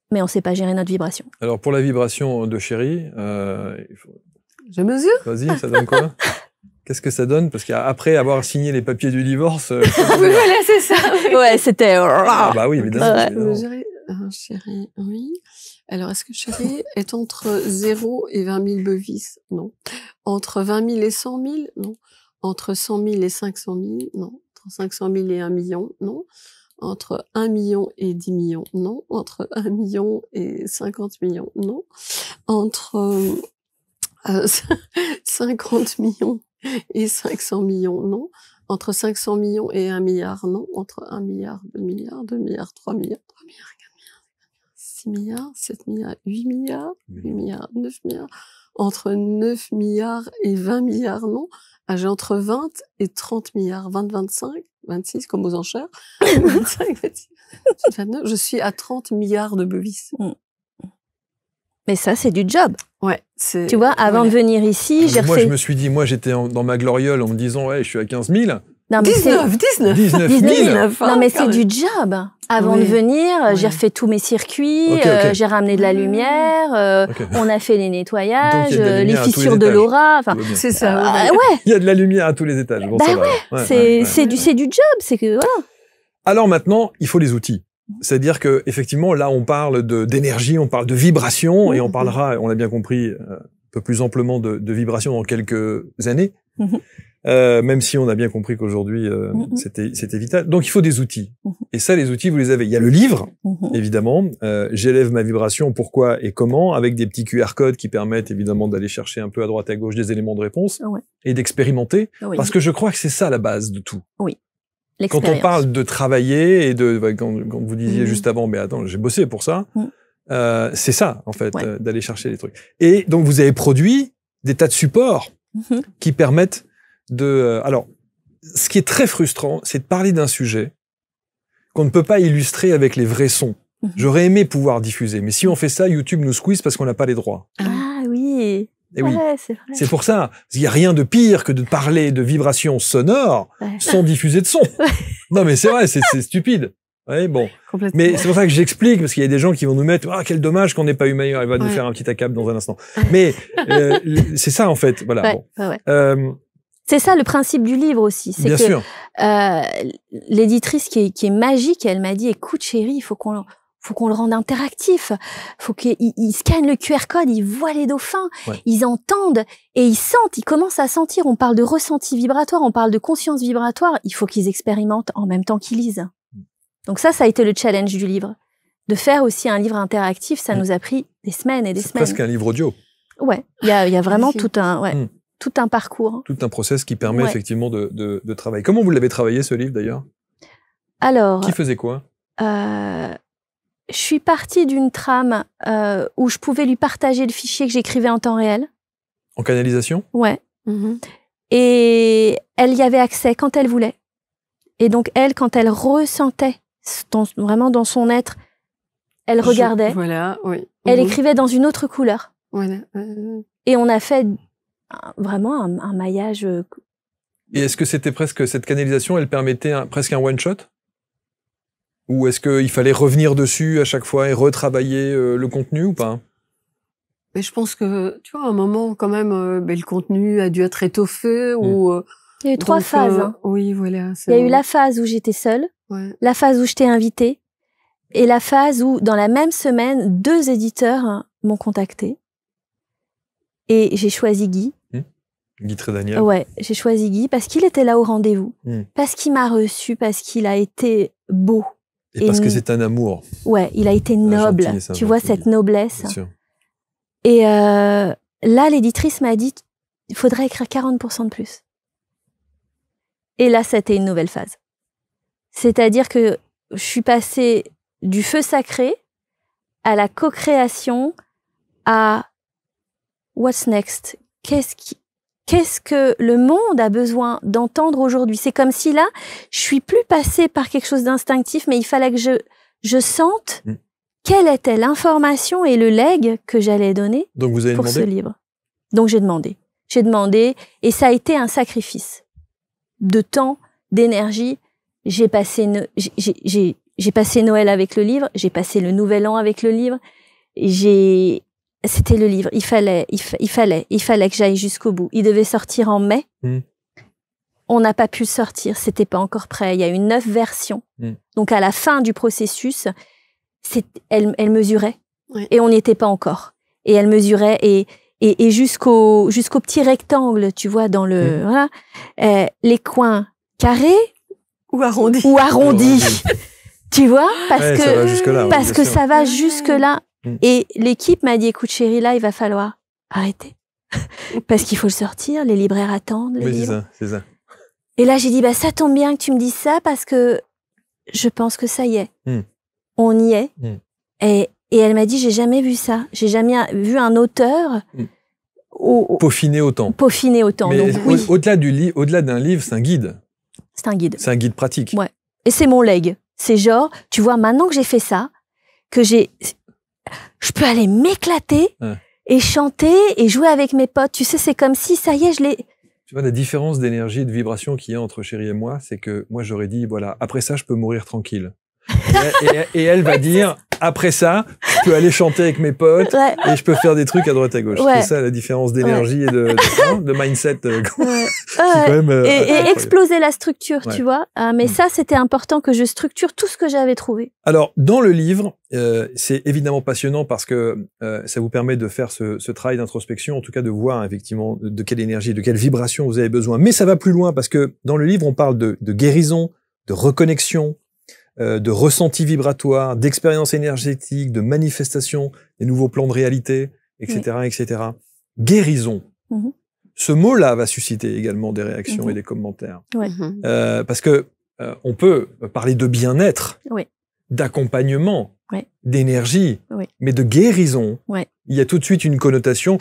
mais on sait pas gérer notre vibration. Alors pour la vibration de Chérie, je mesure. Vas-y, ça donne quoi? Qu'est-ce que ça donne? Parce qu'après avoir signé les papiers du divorce... oui, voilà, c'est ça. Ouais, c'était... Ah bah oui, évidemment. Mesurer, Chérie, oui. Alors, est-ce que Chérie est entre 0 et 20 000 bovis? Non. Entre 20 000 et 100 000? Non. Entre 100 000 et 500 000? Non. Entre 500 000 et 1 million? Non. Entre 1 million et 10 millions? Non. Entre 1 million et 50 millions? Non. Entre 50 millions et 500 millions? Non. Entre 500 millions et 1 milliard? Non. Entre 1 milliard, 2 milliards, 2 milliards, 3 milliards, 3 milliards, 4 milliards, 6 milliards, 7 milliards, 8 milliards, 8 milliards, 9 milliards. Entre 9 milliards et 20 milliards? Non. J'ai entre 20 et 30 milliards. 20, 25, 26, comme aux enchères. 25, 26, 29. Je suis à 30 milliards de bovis. Mais ça, c'est du job. Ouais. Tu vois, avant de venir ici, j'ai refait... Moi, je me suis dit, j'étais dans ma gloriole en me disant, ouais, je suis à 15 000. Non, mais 19 000. Non, mais c'est du job. Avant de venir, j'ai refait tous mes circuits, j'ai ramené de la lumière, on a fait les nettoyages, les fissures de l'aura. Enfin, c'est ça. Ouais. Il y a de la lumière à tous les étages. Bon, bah c'est du job. C'est que voilà. Alors maintenant, il faut les outils. C'est-à-dire que effectivement, là, on parle d'énergie, on parle de vibration, et on parlera, on l'a bien compris, un peu plus amplement de vibration dans quelques années. Même si on a bien compris qu'aujourd'hui, c'était vital. Donc, il faut des outils. Et ça, les outils, vous les avez. Il y a le livre, évidemment. J'élève ma vibration, pourquoi et comment, avec des petits QR codes qui permettent, évidemment, d'aller chercher un peu à droite et à gauche des éléments de réponse et d'expérimenter. Parce que je crois que c'est ça la base de tout. Oui. Quand on parle de travailler et quand vous disiez juste avant, mais attends, j'ai bossé pour ça, C'est ça, en fait, d'aller chercher les trucs. Et donc, vous avez produit des tas de supports qui permettent de... alors, ce qui est très frustrant, c'est de parler d'un sujet qu'on ne peut pas illustrer avec les vrais sons. J'aurais aimé pouvoir diffuser, mais si on fait ça, YouTube nous squeeze parce qu'on n'a pas les droits. Ah oui. Et oui, c'est vrai. C'est pour ça. Il n'y a rien de pire que de parler de vibrations sonores sans diffuser de son. Non, mais c'est vrai, c'est stupide. Ouais, bon. Mais c'est pour ça que j'explique, parce qu'il y a des gens qui vont nous mettre « Ah, quel dommage qu'on n'ait pas eu meilleur ». Il va nous faire un petit accap dans un instant. Mais c'est ça, en fait. Voilà. C'est ça le principe du livre aussi. C'est bien que sûr. L'éditrice qui est magique, elle m'a dit « Écoute, chérie, il faut qu'on le rende interactif. Faut qu'ils scannent le QR code, ils voient les dauphins, ils entendent et ils sentent, ils commencent à sentir. On parle de ressenti vibratoire, on parle de conscience vibratoire. Il faut qu'ils expérimentent en même temps qu'ils lisent. » Donc ça a été le challenge du livre. De faire aussi un livre interactif, ça nous a pris des semaines et des semaines. C'est presque un livre audio. Ouais, il y a vraiment tout un parcours. Tout un process qui permet effectivement de travailler. Comment vous l'avez travaillé, ce livre, d'ailleurs? Alors... Qui faisait quoi? Je suis partie d'une trame où je pouvais lui partager le fichier que j'écrivais en temps réel. En canalisation? Ouais. Et elle y avait accès quand elle voulait. Et donc, elle, quand elle ressentait vraiment dans son être, elle regardait. Elle écrivait dans une autre couleur. Et on a fait vraiment un maillage. Et est-ce que c'était presque cette canalisation, elle permettait presque un one-shot? Ou est-ce qu'il fallait revenir dessus à chaque fois et retravailler le contenu ou pas? Mais je pense que, tu vois, à un moment, quand même, le contenu a dû être étoffé ou... Il y a eu 3 phases. Oui, voilà. Il y a eu la phase où j'étais seule, la phase où je t'ai invitée, et la phase où, dans la même semaine, 2 éditeurs m'ont contacté. Et j'ai choisi Guy. Guy Trédaniel. Ouais, j'ai choisi Guy parce qu'il était là au rendez-vous, parce qu'il m'a reçu, parce qu'il a été beau. Et parce que c'est un amour. Ouais, il a été noble. Tu vois cette noblesse. Bien sûr. Et là, l'éditrice m'a dit, il faudrait écrire 40% de plus. Et là, c'était une nouvelle phase. C'est-à-dire que je suis passée du feu sacré à la co-création à what's next? Qu'est-ce que le monde a besoin d'entendre aujourd'hui? C'est comme si là, je suis plus passée par quelque chose d'instinctif, mais il fallait que je sente quelle était l'information et le legs que j'allais donner pour ce livre. Donc j'ai demandé. J'ai demandé et ça a été un sacrifice de temps, d'énergie. J'ai passé Noël avec le livre, j'ai passé le Nouvel An avec le livre. C'était le livre. Il fallait que j'aille jusqu'au bout. Il devait sortir en mai. On n'a pas pu le sortir. C'était pas encore prêt. Il y a eu 9 versions. Donc, à la fin du processus, elle mesurait. Et on n'y était pas encore. Et elle mesurait et jusqu'au petit rectangle, tu vois, dans le, les coins carrés ou arrondis. Tu vois? Parce que ça va jusque-là. Et l'équipe m'a dit, écoute chérie, là, il va falloir arrêter. Parce qu'il faut le sortir, les libraires attendent le livre. C'est ça. Et là, j'ai dit, ça tombe bien que tu me dises ça parce que je pense que ça y est. On y est. Et elle m'a dit, j'ai jamais vu ça. J'ai jamais vu un auteur peaufiner autant. Mais donc, au-delà d'un livre, c'est un guide. C'est un guide. C'est un guide pratique. Ouais. Et c'est mon leg. C'est genre, tu vois, maintenant que j'ai fait ça, je peux aller m'éclater et chanter et jouer avec mes potes. Tu sais, c'est comme si, ça y est, Tu vois, la différence d'énergie et de vibration qu'il y a entre Chérie et moi, c'est que moi, j'aurais dit, voilà, après ça, je peux mourir tranquille. Et elle va dire, après ça, je peux aller chanter avec mes potes et je peux faire des trucs à droite à gauche. C'est ça la différence d'énergie et de mindset. Quand même, et exploser la structure, tu vois. Mais ça, c'était important que je structure tout ce que j'avais trouvé. Alors, dans le livre, c'est évidemment passionnant parce que ça vous permet de faire ce travail d'introspection, en tout cas de voir effectivement de quelle énergie, de quelle vibration vous avez besoin. Mais ça va plus loin parce que dans le livre, on parle de guérison, de reconnexion, de ressenti vibratoire, d'expérience énergétique, de manifestation, des nouveaux plans de réalité, etc., etc. Guérison. Ce mot-là va susciter également des réactions et des commentaires. Parce que on peut parler de bien-être, d'accompagnement, d'énergie, Oui. mais de guérison. Ouais. Il y a tout de suite une connotation.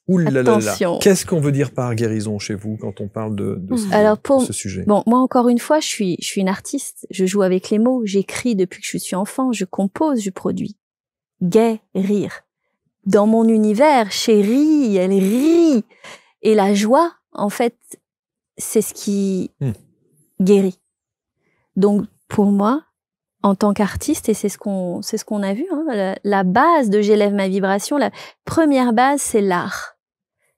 Ouh là là là. Attention. Qu'est-ce qu'on veut dire par guérison chez vous quand on parle de Alors pour ce sujet? Bon, moi encore une fois, je suis une artiste. Je joue avec les mots. J'écris depuis que je suis enfant. Je compose, je produis. Guérir. Dans mon univers, chérie, elle rit. Et la joie, en fait, c'est ce qui guérit. Donc pour moi, en tant qu'artiste, et c'est ce qu'on a vu, hein, la base de J'élève ma vibration, la première base, c'est l'art.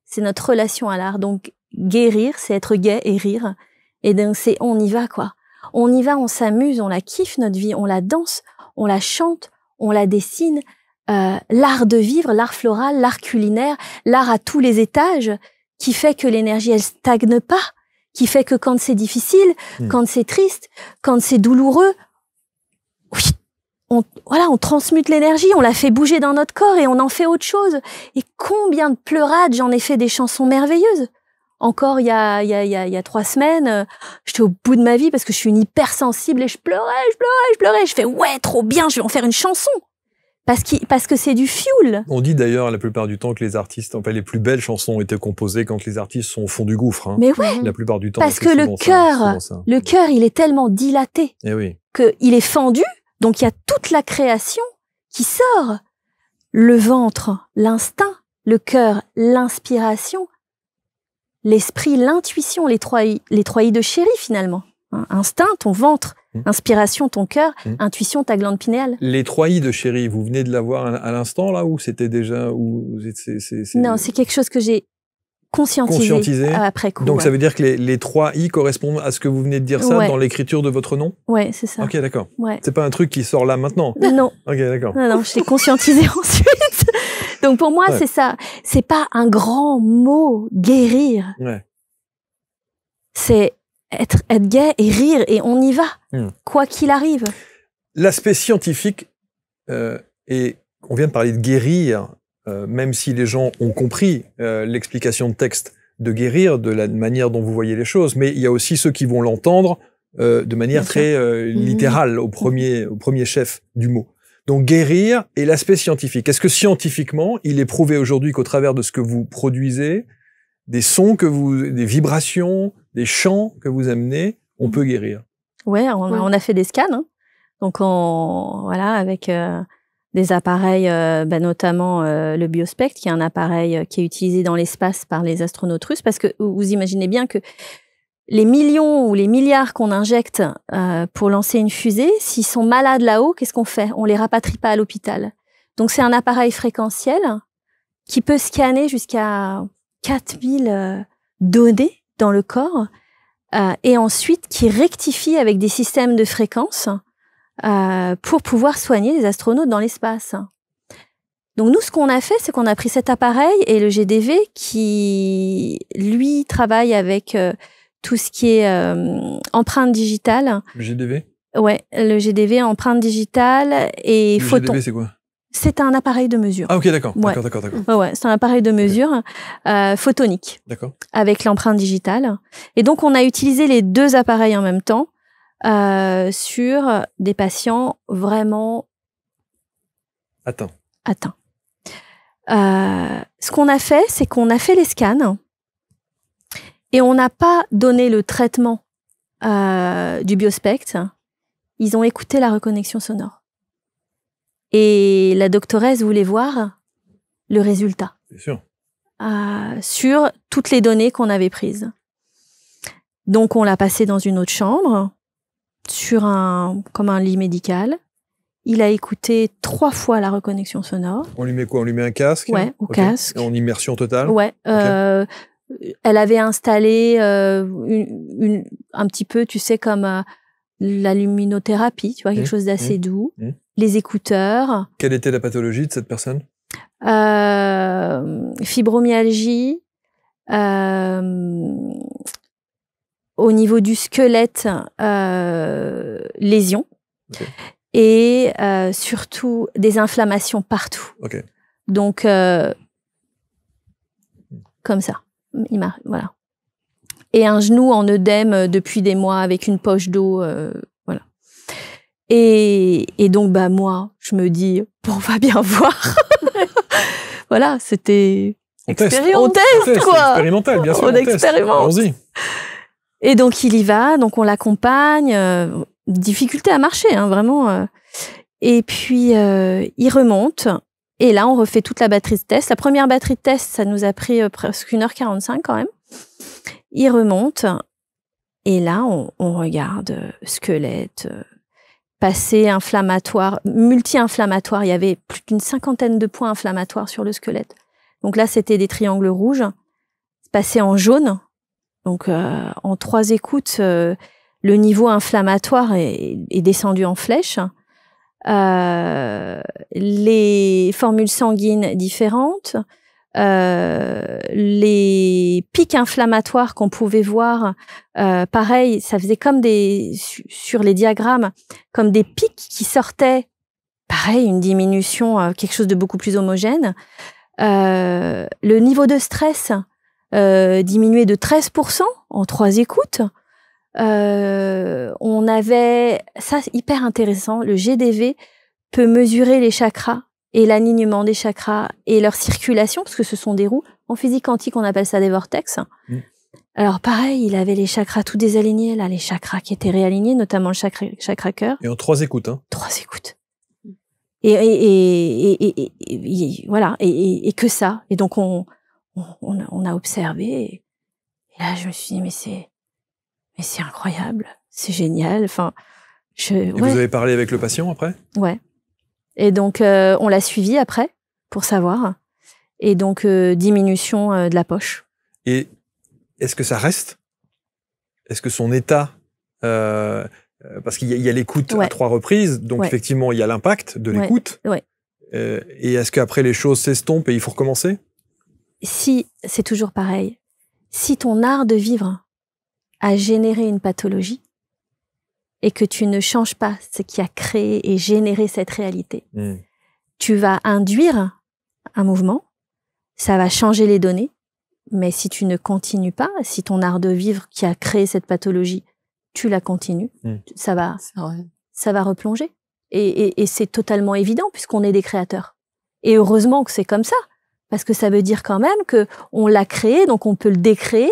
C'est notre relation à l'art. Donc guérir, c'est être gai et rire. Et donc c'est on y va quoi. On y va, on s'amuse, on la kiffe notre vie, on la danse, on la chante, on la dessine. L'art de vivre, l'art floral, l'art culinaire, l'art à tous les étages, qui fait que l'énergie elle stagne pas, qui fait que quand c'est difficile, quand c'est triste, quand c'est douloureux, oui, on transmute l'énergie, on la fait bouger dans notre corps et on en fait autre chose. Et combien de pleurades j'en ai fait des chansons merveilleuses. Encore il y a 3 semaines, j'étais au bout de ma vie parce que je suis une hypersensible et je pleurais. Je fais ouais, trop bien, je vais en faire une chanson. Parce que c'est du fuel. On dit d'ailleurs la plupart du temps que les artistes, enfin les plus belles chansons ont été composées quand les artistes sont au fond du gouffre. Hein. Mais ouais. La plupart du temps. Parce que le cœur, il est tellement dilaté qu'il est fendu. Donc il y a toute la création qui sort. Le ventre, l'instinct, le cœur, l'inspiration, l'esprit, l'intuition, les trois I de chéri finalement. Instinct, ton ventre. Inspiration, ton cœur. Intuition, ta glande pinéale. Les 3 I de chéri, vous venez de l'avoir à l'instant là ou c'était déjà Non, c'est quelque chose que j'ai conscientisé après coup. Donc ça veut dire que les 3 I correspondent à ce que vous venez de dire ça dans l'écriture de votre nom? Ouais, c'est ça. Ok, d'accord. Ouais. C'est pas un truc qui sort là maintenant? Non. Ok, d'accord. Non, je l'ai conscientisé ensuite. Donc pour moi, c'est ça. C'est pas un grand mot, guérir. Ouais. C'est être gai et rire et on y va, quoi qu'il arrive. L'aspect scientifique, et on vient de parler de guérir, même si les gens ont compris l'explication de texte de guérir, de la manière dont vous voyez les choses, mais il y a aussi ceux qui vont l'entendre de manière très littérale, au premier chef du mot. Donc guérir et l'aspect scientifique. Est-ce que scientifiquement, il est prouvé aujourd'hui qu'au travers de ce que vous produisez, des sons des vibrations, des chants que vous amenez, on peut guérir? Ouais, on a fait des scans. Hein. Donc voilà, avec des appareils, notamment le Biospect, qui est un appareil qui est utilisé dans l'espace par les astronautes russes, parce que vous imaginez bien que les millions ou les milliards qu'on injecte pour lancer une fusée, s'ils sont malades là-haut, qu'est-ce qu'on fait? On les rapatrie pas à l'hôpital. Donc c'est un appareil fréquentiel qui peut scanner jusqu'à 4000 données dans le corps et ensuite qui rectifie avec des systèmes de fréquences pour pouvoir soigner les astronautes dans l'espace. Donc nous, ce qu'on a fait, c'est qu'on a pris cet appareil et le GDV qui, lui, travaille avec tout ce qui est empreinte digitale. Le GDV? Ouais, le GDV, empreinte digitale et photons. Le GDV, c'est quoi? C'est un appareil de mesure. Ah ok, d'accord. Ouais. D'accord. Ouais, c'est un appareil de mesure photonique. D'accord. Avec l'empreinte digitale. Et donc, on a utilisé les 2 appareils en même temps sur des patients vraiment atteints. Ce qu'on a fait, c'est qu'on a fait les scans et on n'a pas donné le traitement du Biospect. Ils ont écouté la reconnexion sonore. Et la doctoresse voulait voir le résultat. Bien sûr. Sur toutes les données qu'on avait prises. Donc, on l'a passé dans une autre chambre, comme un lit médical. Il a écouté 3 fois la reconnexion sonore. On lui met quoi? On lui met un casque? Ouais, au casque. En immersion totale? Ouais. Elle avait installé un petit peu, tu sais, comme la luminothérapie, tu vois, quelque chose d'assez doux. Les écouteurs. Quelle était la pathologie de cette personne? Fibromyalgie. Au niveau du squelette, lésions. Okay. Et surtout des inflammations partout. Okay. Donc, comme ça. Voilà. Et un genou en œdème depuis des mois avec une poche d'eau. Voilà. Et donc, moi, je me dis, on va bien voir. Voilà, c'était... On teste, quoi. Expérimental, bien sûr. On expérimente. Allons-y. Et donc, il y va, donc on l'accompagne. Difficulté à marcher, hein, vraiment. Et puis, il remonte. Et là, on refait toute la batterie de test. La première batterie de test, ça nous a pris presque 1h45 quand même. Il remonte. Et là, on regarde squelette, passé inflammatoire, multi-inflammatoire. Il y avait plus d'une 50aine de points inflammatoires sur le squelette. Donc là, c'était des triangles rouges, passé en jaune. Donc, en 3 écoutes, le niveau inflammatoire est descendu en flèche. Les formules sanguines différentes, les pics inflammatoires qu'on pouvait voir, pareil, ça faisait comme sur les diagrammes, comme des pics qui sortaient. Pareil, une diminution, quelque chose de beaucoup plus homogène. Le niveau de stress diminué de 13% en 3 écoutes. On avait, ça c'est hyper intéressant, le GDV peut mesurer les chakras et l'alignement des chakras et leur circulation, parce que ce sont des roues. En physique quantique, on appelle ça des vortex. Alors pareil, il avait les chakras tout désalignés, là, les chakras qui étaient réalignés, notamment le chakra cœur. Et en 3 écoutes, hein. 3 écoutes. Et voilà, et que ça. Et donc on a observé. Et là, je me suis dit, mais c'est incroyable, c'est génial. Enfin, et vous avez parlé avec le patient après? Ouais. Et donc on l'a suivi après pour savoir. Et donc diminution de la poche. Et est-ce que ça reste? Est-ce que son état parce qu'il y a l'écoute à 3 reprises, donc effectivement, il y a l'impact de l'écoute. Ouais. Et est-ce qu'après, les choses s'estompent et il faut recommencer? Si, c'est toujours pareil. Si ton art de vivre a généré une pathologie et que tu ne changes pas ce qui a créé et généré cette réalité, tu vas induire un mouvement, ça va changer les données, mais si tu ne continues pas, si ton art de vivre qui a créé cette pathologie, tu la continues, ça va replonger. Et c'est totalement évident puisqu'on est des créateurs. Et heureusement que c'est comme ça, parce que ça veut dire quand même que on l'a créé, donc on peut le décréer.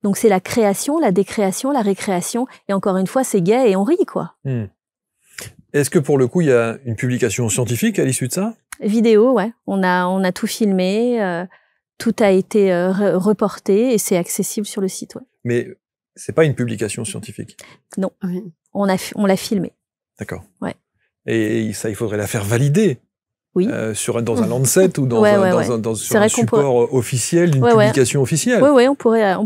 Donc c'est la création, la décréation, la récréation. Et encore une fois, c'est gai et on rit, quoi. Est-ce que pour le coup, il y a une publication scientifique à l'issue de ça? Vidéo, ouais. On a tout filmé, tout a été reporté et c'est accessible sur le site, ouais. Mais c'est pas une publication scientifique? Non. On l'a filmé. D'accord. Ouais. Et ça, il faudrait la faire valider. Oui. Dans un Lancet ou sur un support officiel d'une publication officielle. Oui, on pourrait aller.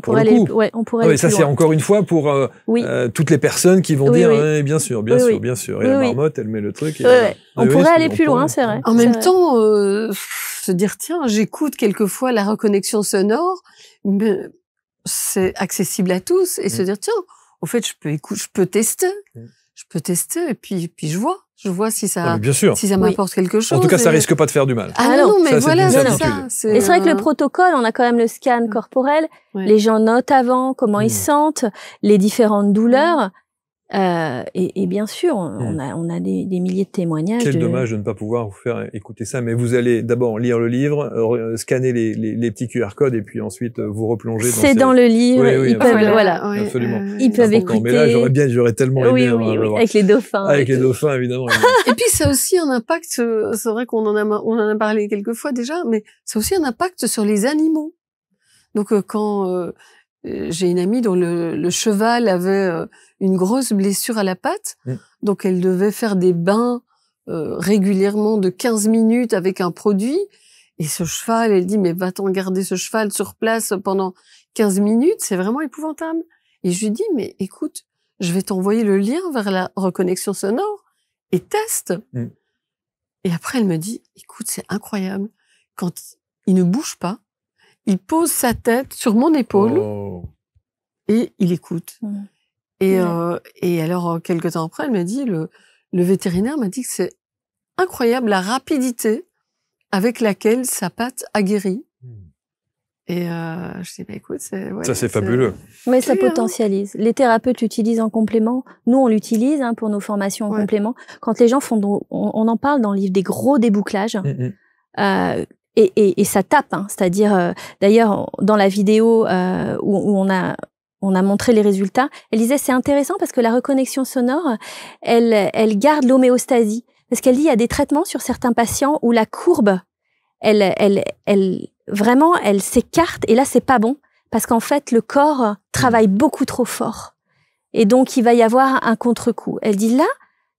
On pourrait aller ça, c'est encore une fois pour toutes les personnes qui vont dire bien sûr. Et la marmotte, elle met le truc. On pourrait aller plus loin, c'est vrai. En même temps, se dire tiens, j'écoute quelquefois la reconnexion sonore, mais c'est accessible à tous, et se dire tiens, au fait, je peux tester. Je peux tester et puis je vois si ça m'apporte quelque chose. En tout cas, ça risque pas de faire du mal. Ah non, mais voilà, c'est ça. Et c'est vrai que le protocole, on a quand même le scan corporel. Les gens notent avant comment ils sentent, les différentes douleurs. Et bien sûr, on a des milliers de témoignages. Quel dommage de ne pas pouvoir vous faire écouter ça, mais vous allez d'abord lire le livre, scanner les petits QR codes et puis ensuite vous replonger dans C'est dans le livre, ils peuvent, absolument. Ils peuvent écouter. Mais là, j'aurais tellement aimé. Avec les dauphins. Avec les dauphins, évidemment. Et puis, ça a aussi un impact, c'est vrai qu'on en a parlé quelques fois déjà, mais ça a aussi un impact sur les animaux. Donc, quand j'ai une amie dont le cheval avait une grosse blessure à la patte, donc elle devait faire des bains régulièrement de 15 minutes avec un produit, et ce cheval, elle dit mais va-t'en garder ce cheval sur place pendant 15 minutes, c'est vraiment épouvantable. Et je lui dis mais écoute, je vais t'envoyer le lien vers la reconnexion sonore et teste. Et après elle me dit écoute, c'est incroyable, quand il ne bouge pas, il pose sa tête sur mon épaule et il écoute. Et alors, quelque temps après, elle m'a dit, le vétérinaire m'a dit que c'est incroyable la rapidité avec laquelle sa patte a guéri. Et je dis, bah, écoute, ça c'est fabuleux. Mais ça potentialise. Les thérapeutes l'utilisent en complément. Nous, on l'utilise pour nos formations en complément. Quand les gens font, on en parle dans le livre, des gros débouclages. Et ça tape, c'est-à-dire, d'ailleurs, dans la vidéo où on a montré les résultats, elle disait c'est intéressant parce que la reconnexion sonore, elle garde l'homéostasie. Parce qu'elle dit il y a des traitements sur certains patients où la courbe, vraiment, elle s'écarte et là, c'est pas bon parce qu'en fait, le corps travaille beaucoup trop fort. Et donc, il va y avoir un contre-coup. Elle dit là,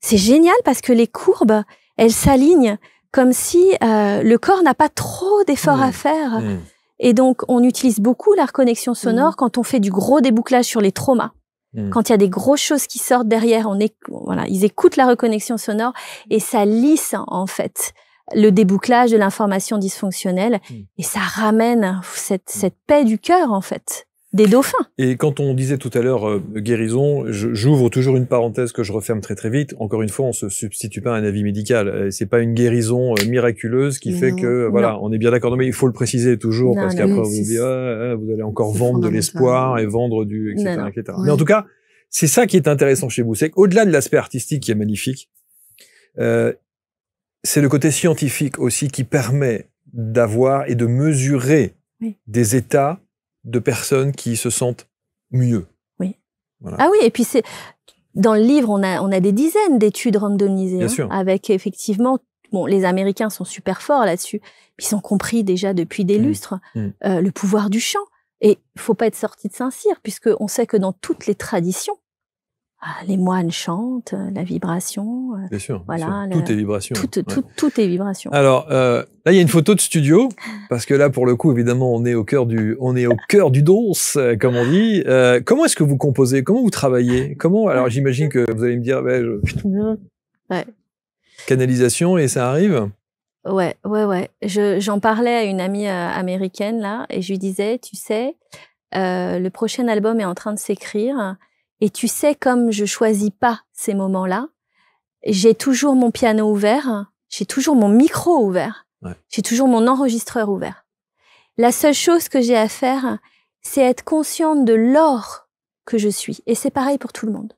c'est génial parce que les courbes, elles s'alignent comme si le corps n'a pas trop d'efforts à faire. Et donc, on utilise beaucoup la reconnexion sonore quand on fait du gros débouclage sur les traumas. Quand il y a des grosses choses qui sortent derrière, ils écoutent la reconnexion sonore et ça lisse, en fait, le débouclage de l'information dysfonctionnelle et ça ramène cette paix du cœur, en fait, des dauphins. Et quand on disait tout à l'heure guérison, j'ouvre toujours une parenthèse que je referme très très vite. Encore une fois, on se substitue pas à un avis médical. C'est pas une guérison miraculeuse qui fait que voilà, on est bien d'accord. Mais il faut le préciser toujours parce qu'après vous dites vous allez encore vendre de l'espoir et vendre du etc. etc. Mais en tout cas, c'est ça qui est intéressant chez vous, c'est qu'au-delà de l'aspect artistique qui est magnifique, c'est le côté scientifique aussi qui permet d'avoir et de mesurer des états de personnes qui se sentent mieux. Oui. Voilà. Ah oui, et puis dans le livre, on a des dizaines d'études randomisées avec effectivement, les Américains sont super forts là-dessus, puis ils ont compris déjà depuis des lustres le pouvoir du chant. Et il faut pas être sorti de Saint-Cyr, puisque on sait que dans toutes les traditions, les moines chantent, la vibration. Bien sûr, voilà, tout est vibration. Tout est vibration. Alors là, il y a une photo de studio parce que là, pour le coup, évidemment, on est au cœur du dos, comme on dit. Comment est-ce que vous composez? Comment vous travaillez? Alors, j'imagine que vous allez me dire, canalisation et ça arrive. Ouais. J'en parlais à une amie américaine là, et je lui disais, tu sais, le prochain album est en train de s'écrire. Et tu sais, comme je choisis pas ces moments-là, j'ai toujours mon piano ouvert, j'ai toujours mon micro ouvert, j'ai toujours mon enregistreur ouvert. La seule chose que j'ai à faire, c'est être consciente de l'or que je suis. Et c'est pareil pour tout le monde.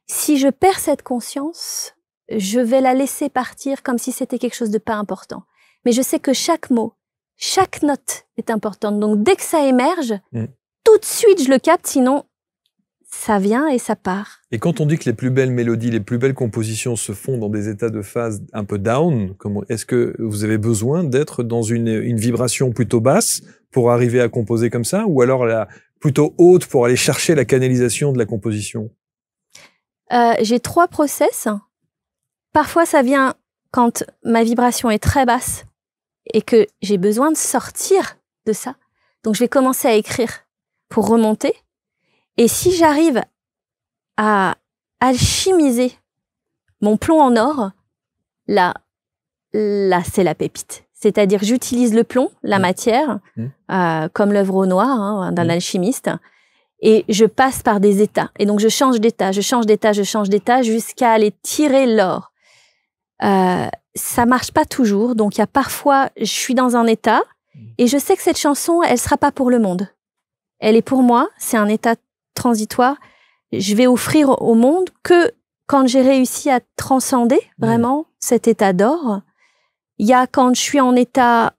Si je perds cette conscience, je vais la laisser partir comme si c'était quelque chose de pas important. Mais je sais que chaque mot, chaque note est importante. Donc, dès que ça émerge, tout de suite, je le capte, sinon, ça vient et ça part. Et quand on dit que les plus belles mélodies, les plus belles compositions se font dans des états de phase un peu down, est-ce que vous avez besoin d'être dans une vibration plutôt basse pour arriver à composer comme ça, ou alors plutôt haute pour aller chercher la canalisation de la composition? J'ai 3 process. Parfois, ça vient quand ma vibration est très basse et que j'ai besoin de sortir de ça. Donc, je vais commencer à écrire pour remonter. Et si j'arrive à alchimiser mon plomb en or, là c'est la pépite. C'est-à-dire, j'utilise le plomb, la matière, comme l'œuvre au noir d'un alchimiste, et je passe par des états. Et donc, je change d'état jusqu'à aller tirer l'or. Ça marche pas toujours. Donc, il y a parfois, je suis dans un état, et je sais que cette chanson, elle sera pas pour le monde. Elle est pour moi, c'est un état transitoire, je vais offrir au monde que quand j'ai réussi à transcender vraiment cet état d'or. Il y a quand je suis en état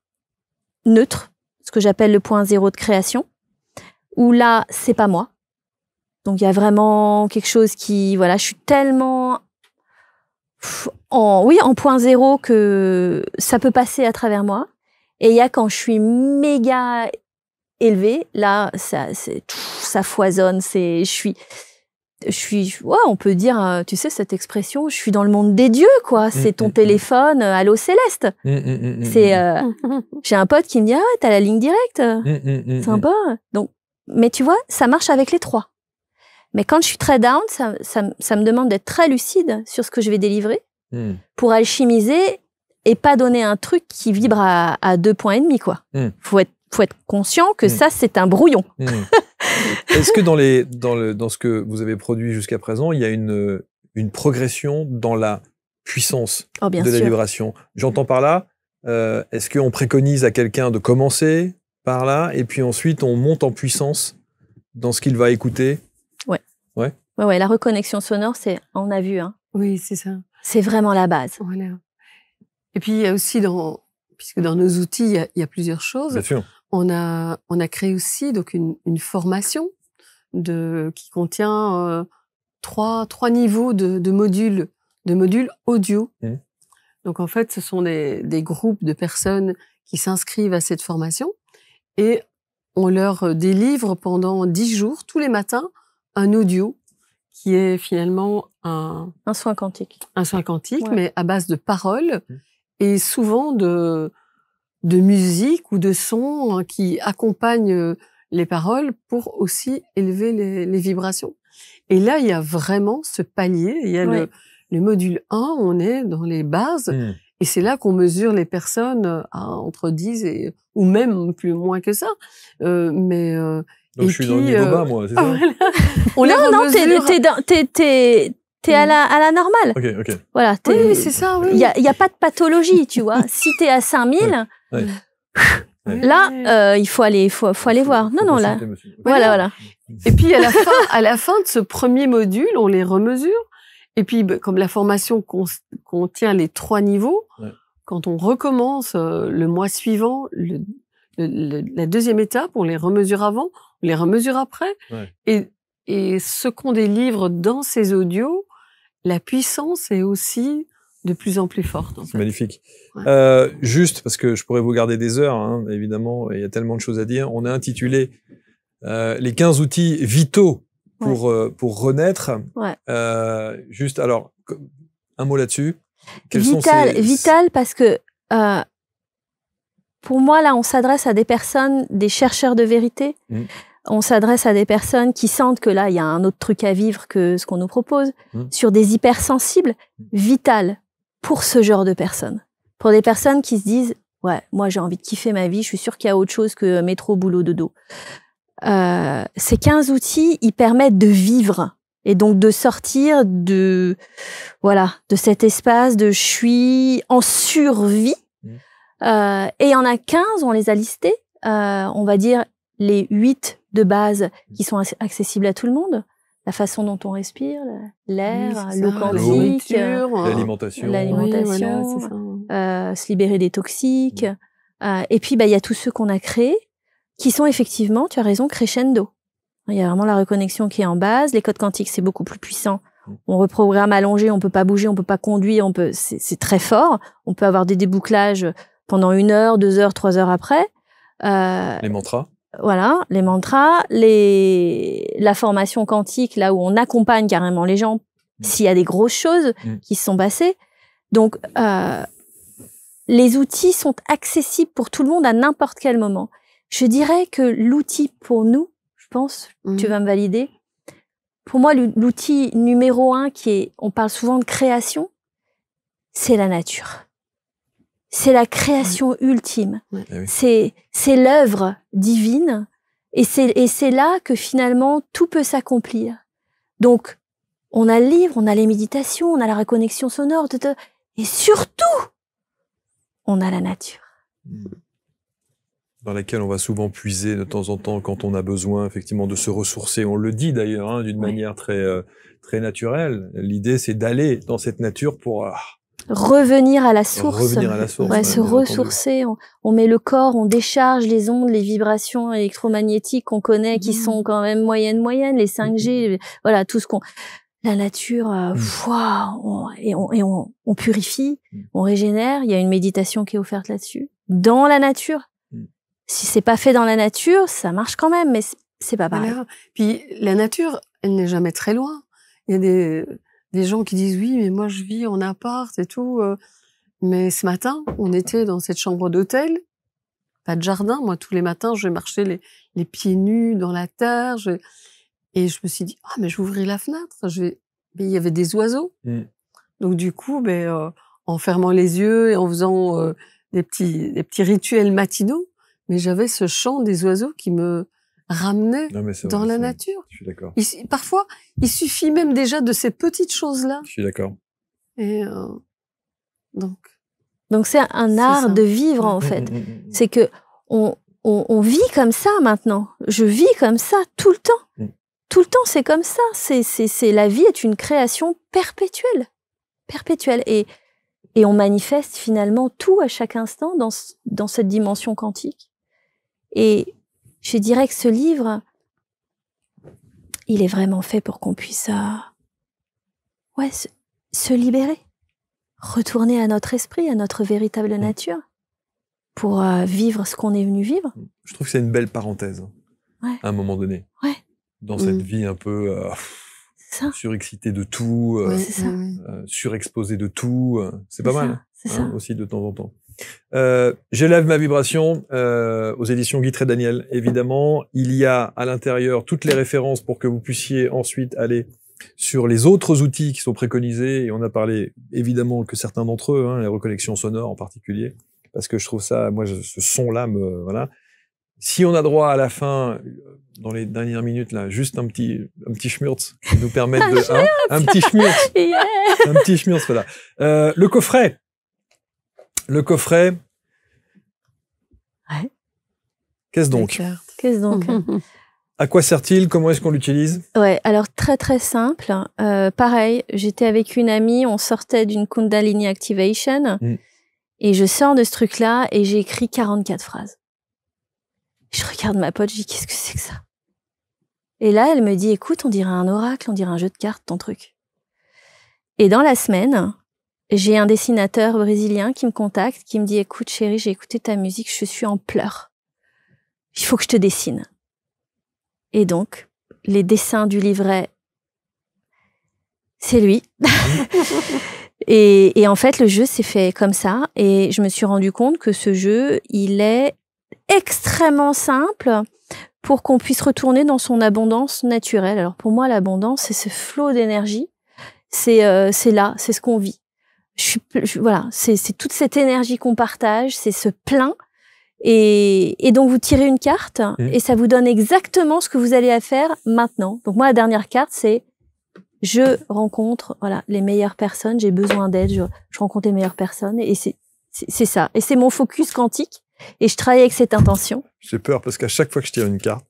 neutre, ce que j'appelle le point zéro de création, où là, c'est pas moi. Donc, il y a vraiment quelque chose qui, je suis tellement en point zéro que ça peut passer à travers moi. Et il y a quand je suis méga élevé, là, ça foisonne, je suis, on peut dire, tu sais, cette expression, je suis dans le monde des dieux, quoi. C'est ton téléphone, allô Céleste. J'ai un pote qui me dit, t'as la ligne directe. Sympa. Donc, mais tu vois, ça marche avec les 3. Mais quand je suis très down, ça me demande d'être très lucide sur ce que je vais délivrer pour alchimiser et pas donner un truc qui vibre à 2,5 points, quoi. Faut être conscient que ça, c'est un brouillon. Est-ce que dans ce que vous avez produit jusqu'à présent, il y a une progression dans la puissance de la vibration? J'entends par là, est-ce qu'on préconise à quelqu'un de commencer par là, et puis ensuite on monte en puissance dans ce qu'il va écouter. Ouais, la reconnexion sonore, on a vu, hein. Oui, c'est ça. C'est vraiment la base. Voilà. Et puis, il y a aussi, puisque dans nos outils, il y a plusieurs choses. Bien sûr. On a créé aussi donc une formation qui contient trois niveaux de modules audio. Donc, en fait, ce sont des groupes de personnes qui s'inscrivent à cette formation et on leur délivre pendant 10 jours, tous les matins, un audio qui est finalement un soin quantique. Un soin quantique, mais à base de paroles et souvent de musique ou de sons qui accompagnent les paroles pour aussi élever les vibrations. Et là, il y a vraiment ce palier. Il y a le module 1, on est dans les bases. Et c'est là qu'on mesure les personnes à entre 10 ou même moins que ça. Donc je suis dans le niveau bas, moi, c'est ça? Voilà. T'es à la normale. Ok. Voilà, oui, c'est ça, oui. Il y a pas de pathologie, tu vois. Si t'es à 5000, là, il faut aller voir. Non, là. Voilà. Et puis, à la fin de ce premier module, on les remesure. Et puis, comme la formation contient les 3 niveaux, quand on recommence le mois suivant, la deuxième étape, on les remesure avant, on les remesure après. Et ce qu'on délivre dans ces audios, la puissance est aussi de plus en plus forte. En fait. Magnifique. Juste, parce que je pourrais vous garder des heures, hein, évidemment, il y a tellement de choses à dire. On a intitulé les 15 outils vitaux pour renaître. Juste, alors, un mot là-dessus. Vital parce que pour moi, là, on s'adresse à des personnes, des chercheurs de vérité. On s'adresse à des personnes qui sentent que là, il y a un autre truc à vivre que ce qu'on nous propose. Sur des hypersensibles, vital pour ce genre de personnes. Pour des personnes qui se disent, ouais, moi, j'ai envie de kiffer ma vie, je suis sûre qu'il y a autre chose que métro, boulot, dodo. Ces 15 outils, ils permettent de vivre et donc de sortir de cet espace de je suis en survie. Et il y en a 15, on les a listés, on va dire les 8 de base qui sont accessibles à tout le monde. La façon dont on respire, l'air, l'eau quantique, l'alimentation, se libérer des toxiques. Et puis, il y a tous ceux qu'on a créés qui sont effectivement, tu as raison, crescendo. Il y a vraiment la reconnexion qui est en base. Les codes quantiques, c'est beaucoup plus puissant. On reprogramme allongé, on peut pas bouger, on peut pas conduire, c'est très fort. On peut avoir des débouclages pendant 1 heure, 2 heures, 3 heures après. Les mantras. Voilà, les mantras, la formation quantique, là où on accompagne carrément les gens s'il y a des grosses choses qui se sont passées. Donc, les outils sont accessibles pour tout le monde à n'importe quel moment. Je dirais que l'outil pour nous, je pense, tu vas me valider, pour moi, l'outil numéro 1 on parle souvent de création, c'est la nature. C'est la création ultime. C'est l'œuvre divine. Et c'est là que finalement, tout peut s'accomplir. Donc, on a le livre, on a les méditations, on a la reconnexion sonore, et surtout, on a la nature. Dans laquelle on va souvent puiser de temps en temps quand on a besoin effectivement de se ressourcer. On le dit d'ailleurs d'une manière très naturelle. L'idée, c'est d'aller dans cette nature pour revenir à la source. Se ressourcer. On met le corps, on décharge les ondes, les vibrations électromagnétiques qu'on connaît, qui sont quand même moyennes, les 5G, voilà, tout ce qu'on... La nature, on purifie, on régénère. Il y a une méditation qui est offerte là-dessus. Dans la nature. Si c'est pas fait dans la nature, ça marche quand même, mais c'est pas pareil. Voilà. Puis la nature, elle n'est jamais très loin. Il y a des gens qui disent oui, mais moi je vis en appart et tout. Mais ce matin, on était dans cette chambre d'hôtel, pas de jardin. Moi, tous les matins, je vais marcher les pieds nus dans la terre. Et je me suis dit, mais je vais ouvrir la fenêtre. Mais il y avait des oiseaux. Donc du coup, en fermant les yeux et en faisant des petits rituels matinaux, mais j'avais ce chant des oiseaux qui me ramenait dans la nature. Je suis d'accord. Parfois, il suffit même déjà de ces petites choses-là. Je suis d'accord. Et donc c'est un art de vivre en fait. C'est que on vit comme ça maintenant. Je vis comme ça tout le temps. Tout le temps, c'est comme ça. La vie est une création perpétuelle. Perpétuelle. Et on manifeste finalement tout à chaque instant dans cette dimension quantique. Et je dirais que ce livre, il est vraiment fait pour qu'on puisse se libérer. Retourner à notre esprit, à notre véritable nature, pour vivre ce qu'on est venu vivre. Je trouve que c'est une belle parenthèse, à un moment donné. Ouais. Dans cette vie un peu surexcitée de tout, surexposée de tout. C'est pas mal, aussi, de temps en temps. J'élève ma vibration aux éditions Guitry Daniel, évidemment. Il y a à l'intérieur toutes les références pour que vous puissiez ensuite aller sur les autres outils qui sont préconisés. Et on a parlé évidemment que certains d'entre eux, les reconnexions sonores en particulier, parce que je trouve ça, moi, ce son-là, voilà. Si on a droit à la fin, dans les dernières minutes, là, juste un petit schmurz qui nous permet de... un petit schmurz. Yeah. Un petit schmurz, voilà. Le coffret. Ouais. Qu'est-ce donc? À quoi sert-il? Comment est-ce qu'on l'utilise? Ouais, alors très très simple. Pareil, j'étais avec une amie, on sortait d'une Kundalini Activation, et je sors de ce truc-là et j'ai écrit 44 phrases. Je regarde ma pote, je dis qu'est-ce que c'est que ça? Et là, elle me dit écoute, on dirait un oracle, on dirait un jeu de cartes, ton truc. Et dans la semaine, j'ai un dessinateur brésilien qui me contacte, qui me dit écoute chérie, j'ai écouté ta musique, je suis en pleurs. Il faut que je te dessine. Et donc, les dessins du livret, c'est lui. et en fait, le jeu s'est fait comme ça. Et je me suis rendu compte que ce jeu, il est extrêmement simple pour qu'on puisse retourner dans son abondance naturelle. Alors pour moi, l'abondance, c'est ce flot d'énergie. C'est là, c'est ce qu'on vit. Voilà, c'est toute cette énergie qu'on partage, c'est ce plein. Et donc, vous tirez une carte et ça vous donne exactement ce que vous allez faire maintenant. Donc, moi, la dernière carte, c'est je rencontre les meilleures personnes, j'ai besoin d'aide, je rencontre les meilleures personnes et c'est ça. Et c'est mon focus quantique et je travaille avec cette intention. J'ai peur parce qu'à chaque fois que je tire une carte,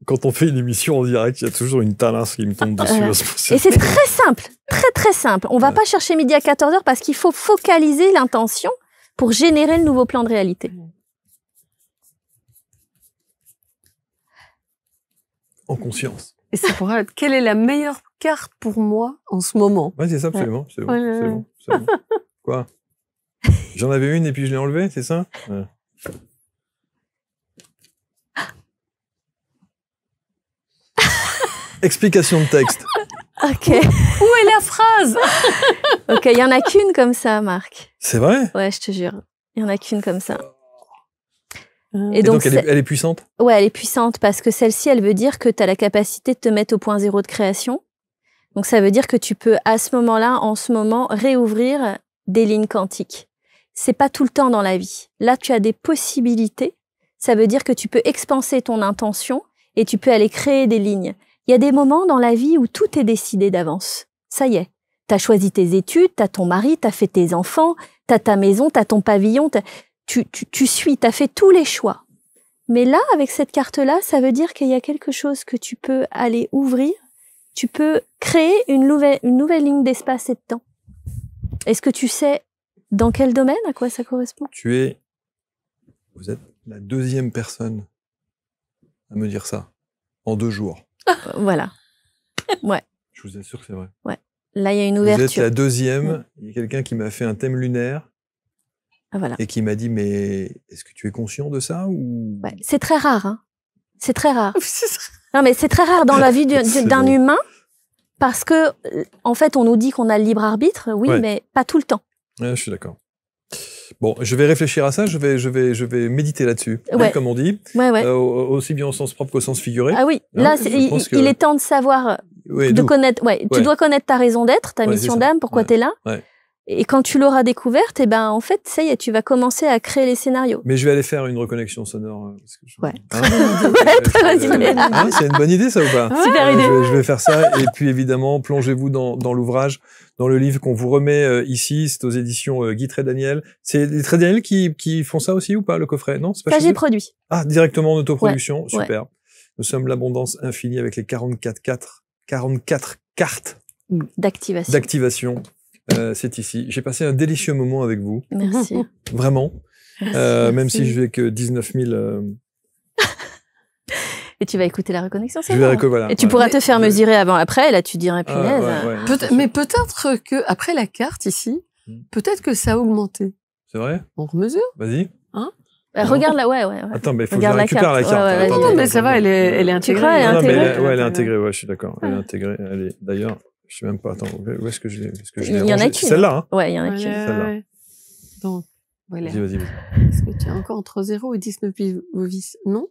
quand on fait une émission en direct, il y a toujours une talasse qui me tombe dessus. Et c'est très simple, très très simple. On va pas chercher midi à 14h parce qu'il faut focaliser l'intention pour générer le nouveau plan de réalité. En conscience. Et c'est pour elle, quelle est la meilleure carte pour moi en ce moment? Ouais, c'est ça, absolument. C'est bon. Quoi? J'en avais une et puis je l'ai enlevée, c'est ça? Ouais. Explication de texte. Ok. Où est la phrase? Ok, il y en a qu'une comme ça, Marc. C'est vrai? Ouais, je te jure. Il y en a qu'une comme ça. Et donc elle est puissante? Ouais, elle est puissante parce que celle-ci, elle veut dire que tu as la capacité de te mettre au point zéro de création. Donc ça veut dire que tu peux, à ce moment-là, en ce moment, réouvrir des lignes quantiques. C'est pas tout le temps dans la vie. Là, tu as des possibilités. Ça veut dire que tu peux expanser ton intention et tu peux aller créer des lignes. Il y a des moments dans la vie où tout est décidé d'avance. Ça y est. T'as choisi tes études, t'as ton mari, t'as fait tes enfants, t'as ta maison, t'as ton pavillon, tu suis, t'as fait tous les choix. Mais là, avec cette carte-là, ça veut dire qu'il y a quelque chose que tu peux aller ouvrir. Tu peux créer une nouvelle ligne d'espace et de temps. Est-ce que tu sais dans quel domaine, à quoi ça correspond? Vous êtes la deuxième personne à me dire ça en 2 jours. Voilà. Ouais. Je vous assure que c'est vrai. Ouais. Là, il y a une ouverture. Vous êtes la deuxième. Il y a quelqu'un qui m'a fait un thème lunaire. Voilà. Et qui m'a dit, mais est-ce que tu es conscient de ça ou... Ouais. C'est très rare, hein. C'est très rare. Non, mais c'est très rare dans la vie d'un humain parce que, en fait, on nous dit qu'on a le libre arbitre, oui, mais pas tout le temps. Ouais, je suis d'accord. Bon, je vais réfléchir à ça, je vais méditer là-dessus, comme on dit, aussi bien au sens propre qu'au sens figuré. Ah oui, là, il est temps de savoir, de connaître, tu dois connaître ta raison d'être, ta mission d'âme, pourquoi tu es là. Ouais. Et quand tu l'auras découverte, et ben en fait, ça y est, tu vas commencer à créer les scénarios. Mais je vais aller faire une reconnexion sonore. Parce que Ouais. très bonne idée. C'est une bonne idée, ça, ou pas? Super idée. Je vais faire ça. Et puis, évidemment, plongez-vous dans l'ouvrage, dans le livre qu'on vous remet ici. C'est aux éditions Guy Trédaniel. C'est les Trédaniel qui font ça aussi ou pas, le coffret? Non, c'est pas Ça, chez j'ai eux produit. Ah, directement en autoproduction. Ouais. Super. Nous sommes l'abondance infinie avec les 44 cartes D'activation. C'est ici. J'ai passé un délicieux moment avec vous. Merci. Vraiment. Merci. Même si je vais que 19 000... Et tu vas écouter la reconnexion, c'est je vais voilà. Et tu pourras te faire mesurer avant-après, et là tu dirais, punaise. Mais peut-être que après la carte ici, peut-être que ça a augmenté. C'est vrai? On remesure? Vas-y. Hein? Regarde là, ouais. Attends, mais il faut que je récupère la carte. Non, mais ça va, elle est intégrée. Tu crois, elle est intégrée? Ouais, elle est intégrée, ouais, je suis d'accord. Elle est intégrée. Elle est, d'ailleurs, je sais même pas, attends, où est-ce que je l'ai Il y en a qu'une. Celle-là, hein? Ouais, il y en a qu'une. Celle-là. Donc, voilà. Vas-y. Est-ce que tu as encore entre 0 et 19 000 bovis? Non.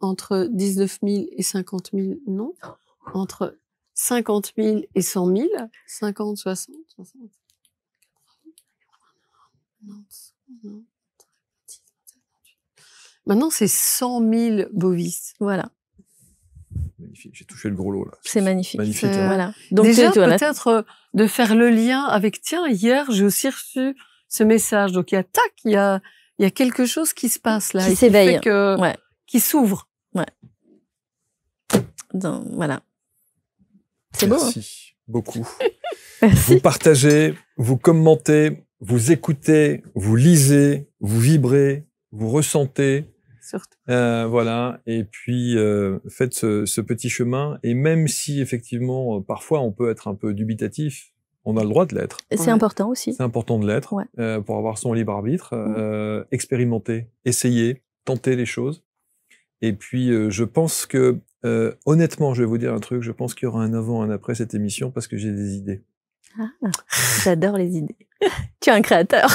Entre 19 000 et 50 000? Non. Entre 50 000 et 100 000? 50, 60, 60. Maintenant, c'est 100 000 bovis. Voilà. Magnifique. J'ai touché le gros lot, là. C'est magnifique. Magnifique. Hein. Voilà. Donc, déjà, peut-être de faire le lien avec, tiens, hier, j'ai aussi reçu ce message. Donc, il y a quelque chose qui se passe là. Qui s'éveille. Qui s'ouvre. Ouais. Donc, voilà. C'est beau. Merci beaucoup. Merci. Vous partagez, vous commentez, vous écoutez, vous lisez, vous vibrez, vous ressentez. Surtout. Voilà. Et puis, faites ce petit chemin. Et même si, effectivement, parfois, on peut être un peu dubitatif, on a le droit de l'être. C'est important aussi. C'est important de l'être. Ouais. Pour avoir son libre arbitre. Expérimenter, essayer, tenter les choses. Et puis, je pense que, honnêtement, je vais vous dire un truc, je pense qu'il y aura un avant, un après cette émission parce que j'ai des idées. Ah, j'adore les idées. Tu es un créateur.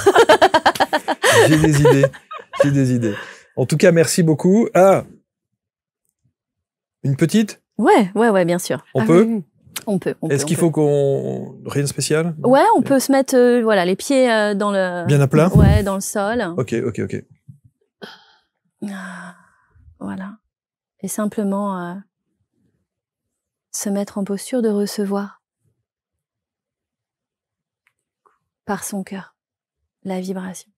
J'ai des idées. En tout cas, merci beaucoup. Ah, une petite? Ouais, bien sûr. On peut? Oui. On peut. Est-ce qu'il faut qu'on... Rien de spécial? Ouais, on peut se mettre les pieds dans le... Bien à plat? Ouais, dans le sol. Ok. Voilà. Et simplement se mettre en posture de recevoir par son cœur la vibration.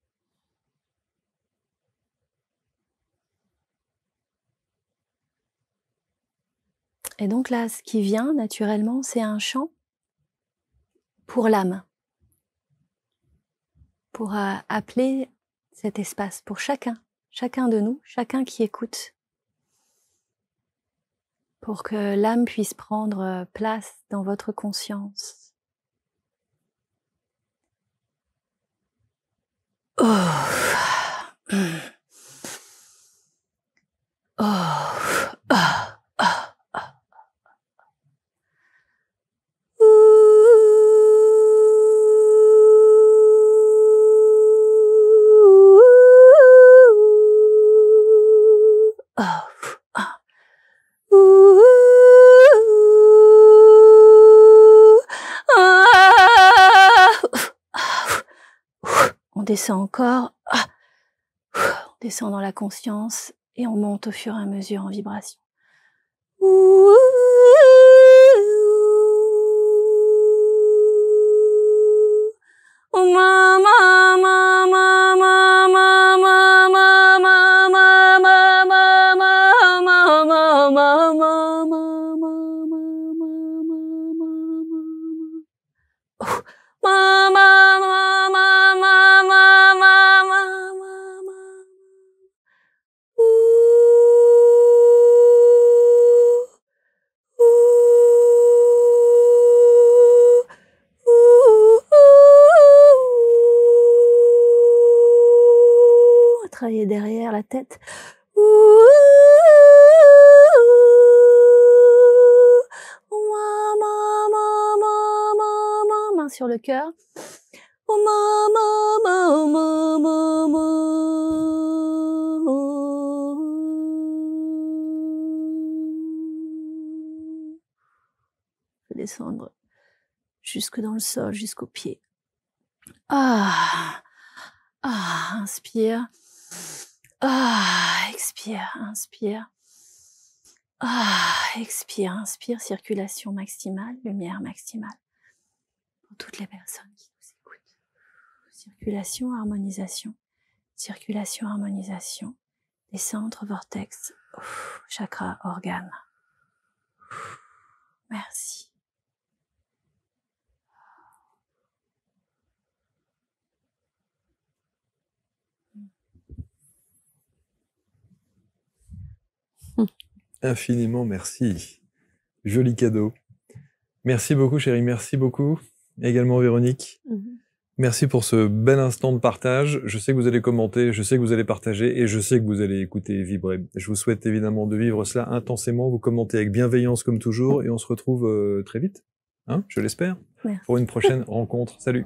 Et donc là, ce qui vient naturellement, c'est un chant pour l'âme, pour appeler cet espace pour chacun de nous, chacun qui écoute, pour que l'âme puisse prendre place dans votre conscience. Oh. Oh. Oh. On descend encore, on descend dans la conscience et on monte au fur et à mesure en vibration. Travailler derrière la tête. Main sur le cœur. Je vais descendre jusque dans le sol, jusqu'aux pieds. Ah, ah, inspire. Ah, expire, inspire. Ah, expire, inspire. Circulation maximale, lumière maximale. Pour toutes les personnes qui nous écoutent. Circulation, harmonisation. Circulation, harmonisation. Des centres, vortex, chakra, organes. Merci. Infiniment merci. Joli cadeau. Merci beaucoup, chérie. Merci beaucoup. Également, Véronique. Merci pour ce bel instant de partage. Je sais que vous allez commenter, je sais que vous allez partager et je sais que vous allez écouter et vibrer. Je vous souhaite évidemment de vivre cela intensément. Vous commentez avec bienveillance comme toujours et on se retrouve très vite, hein, je l'espère, pour une prochaine rencontre. Salut.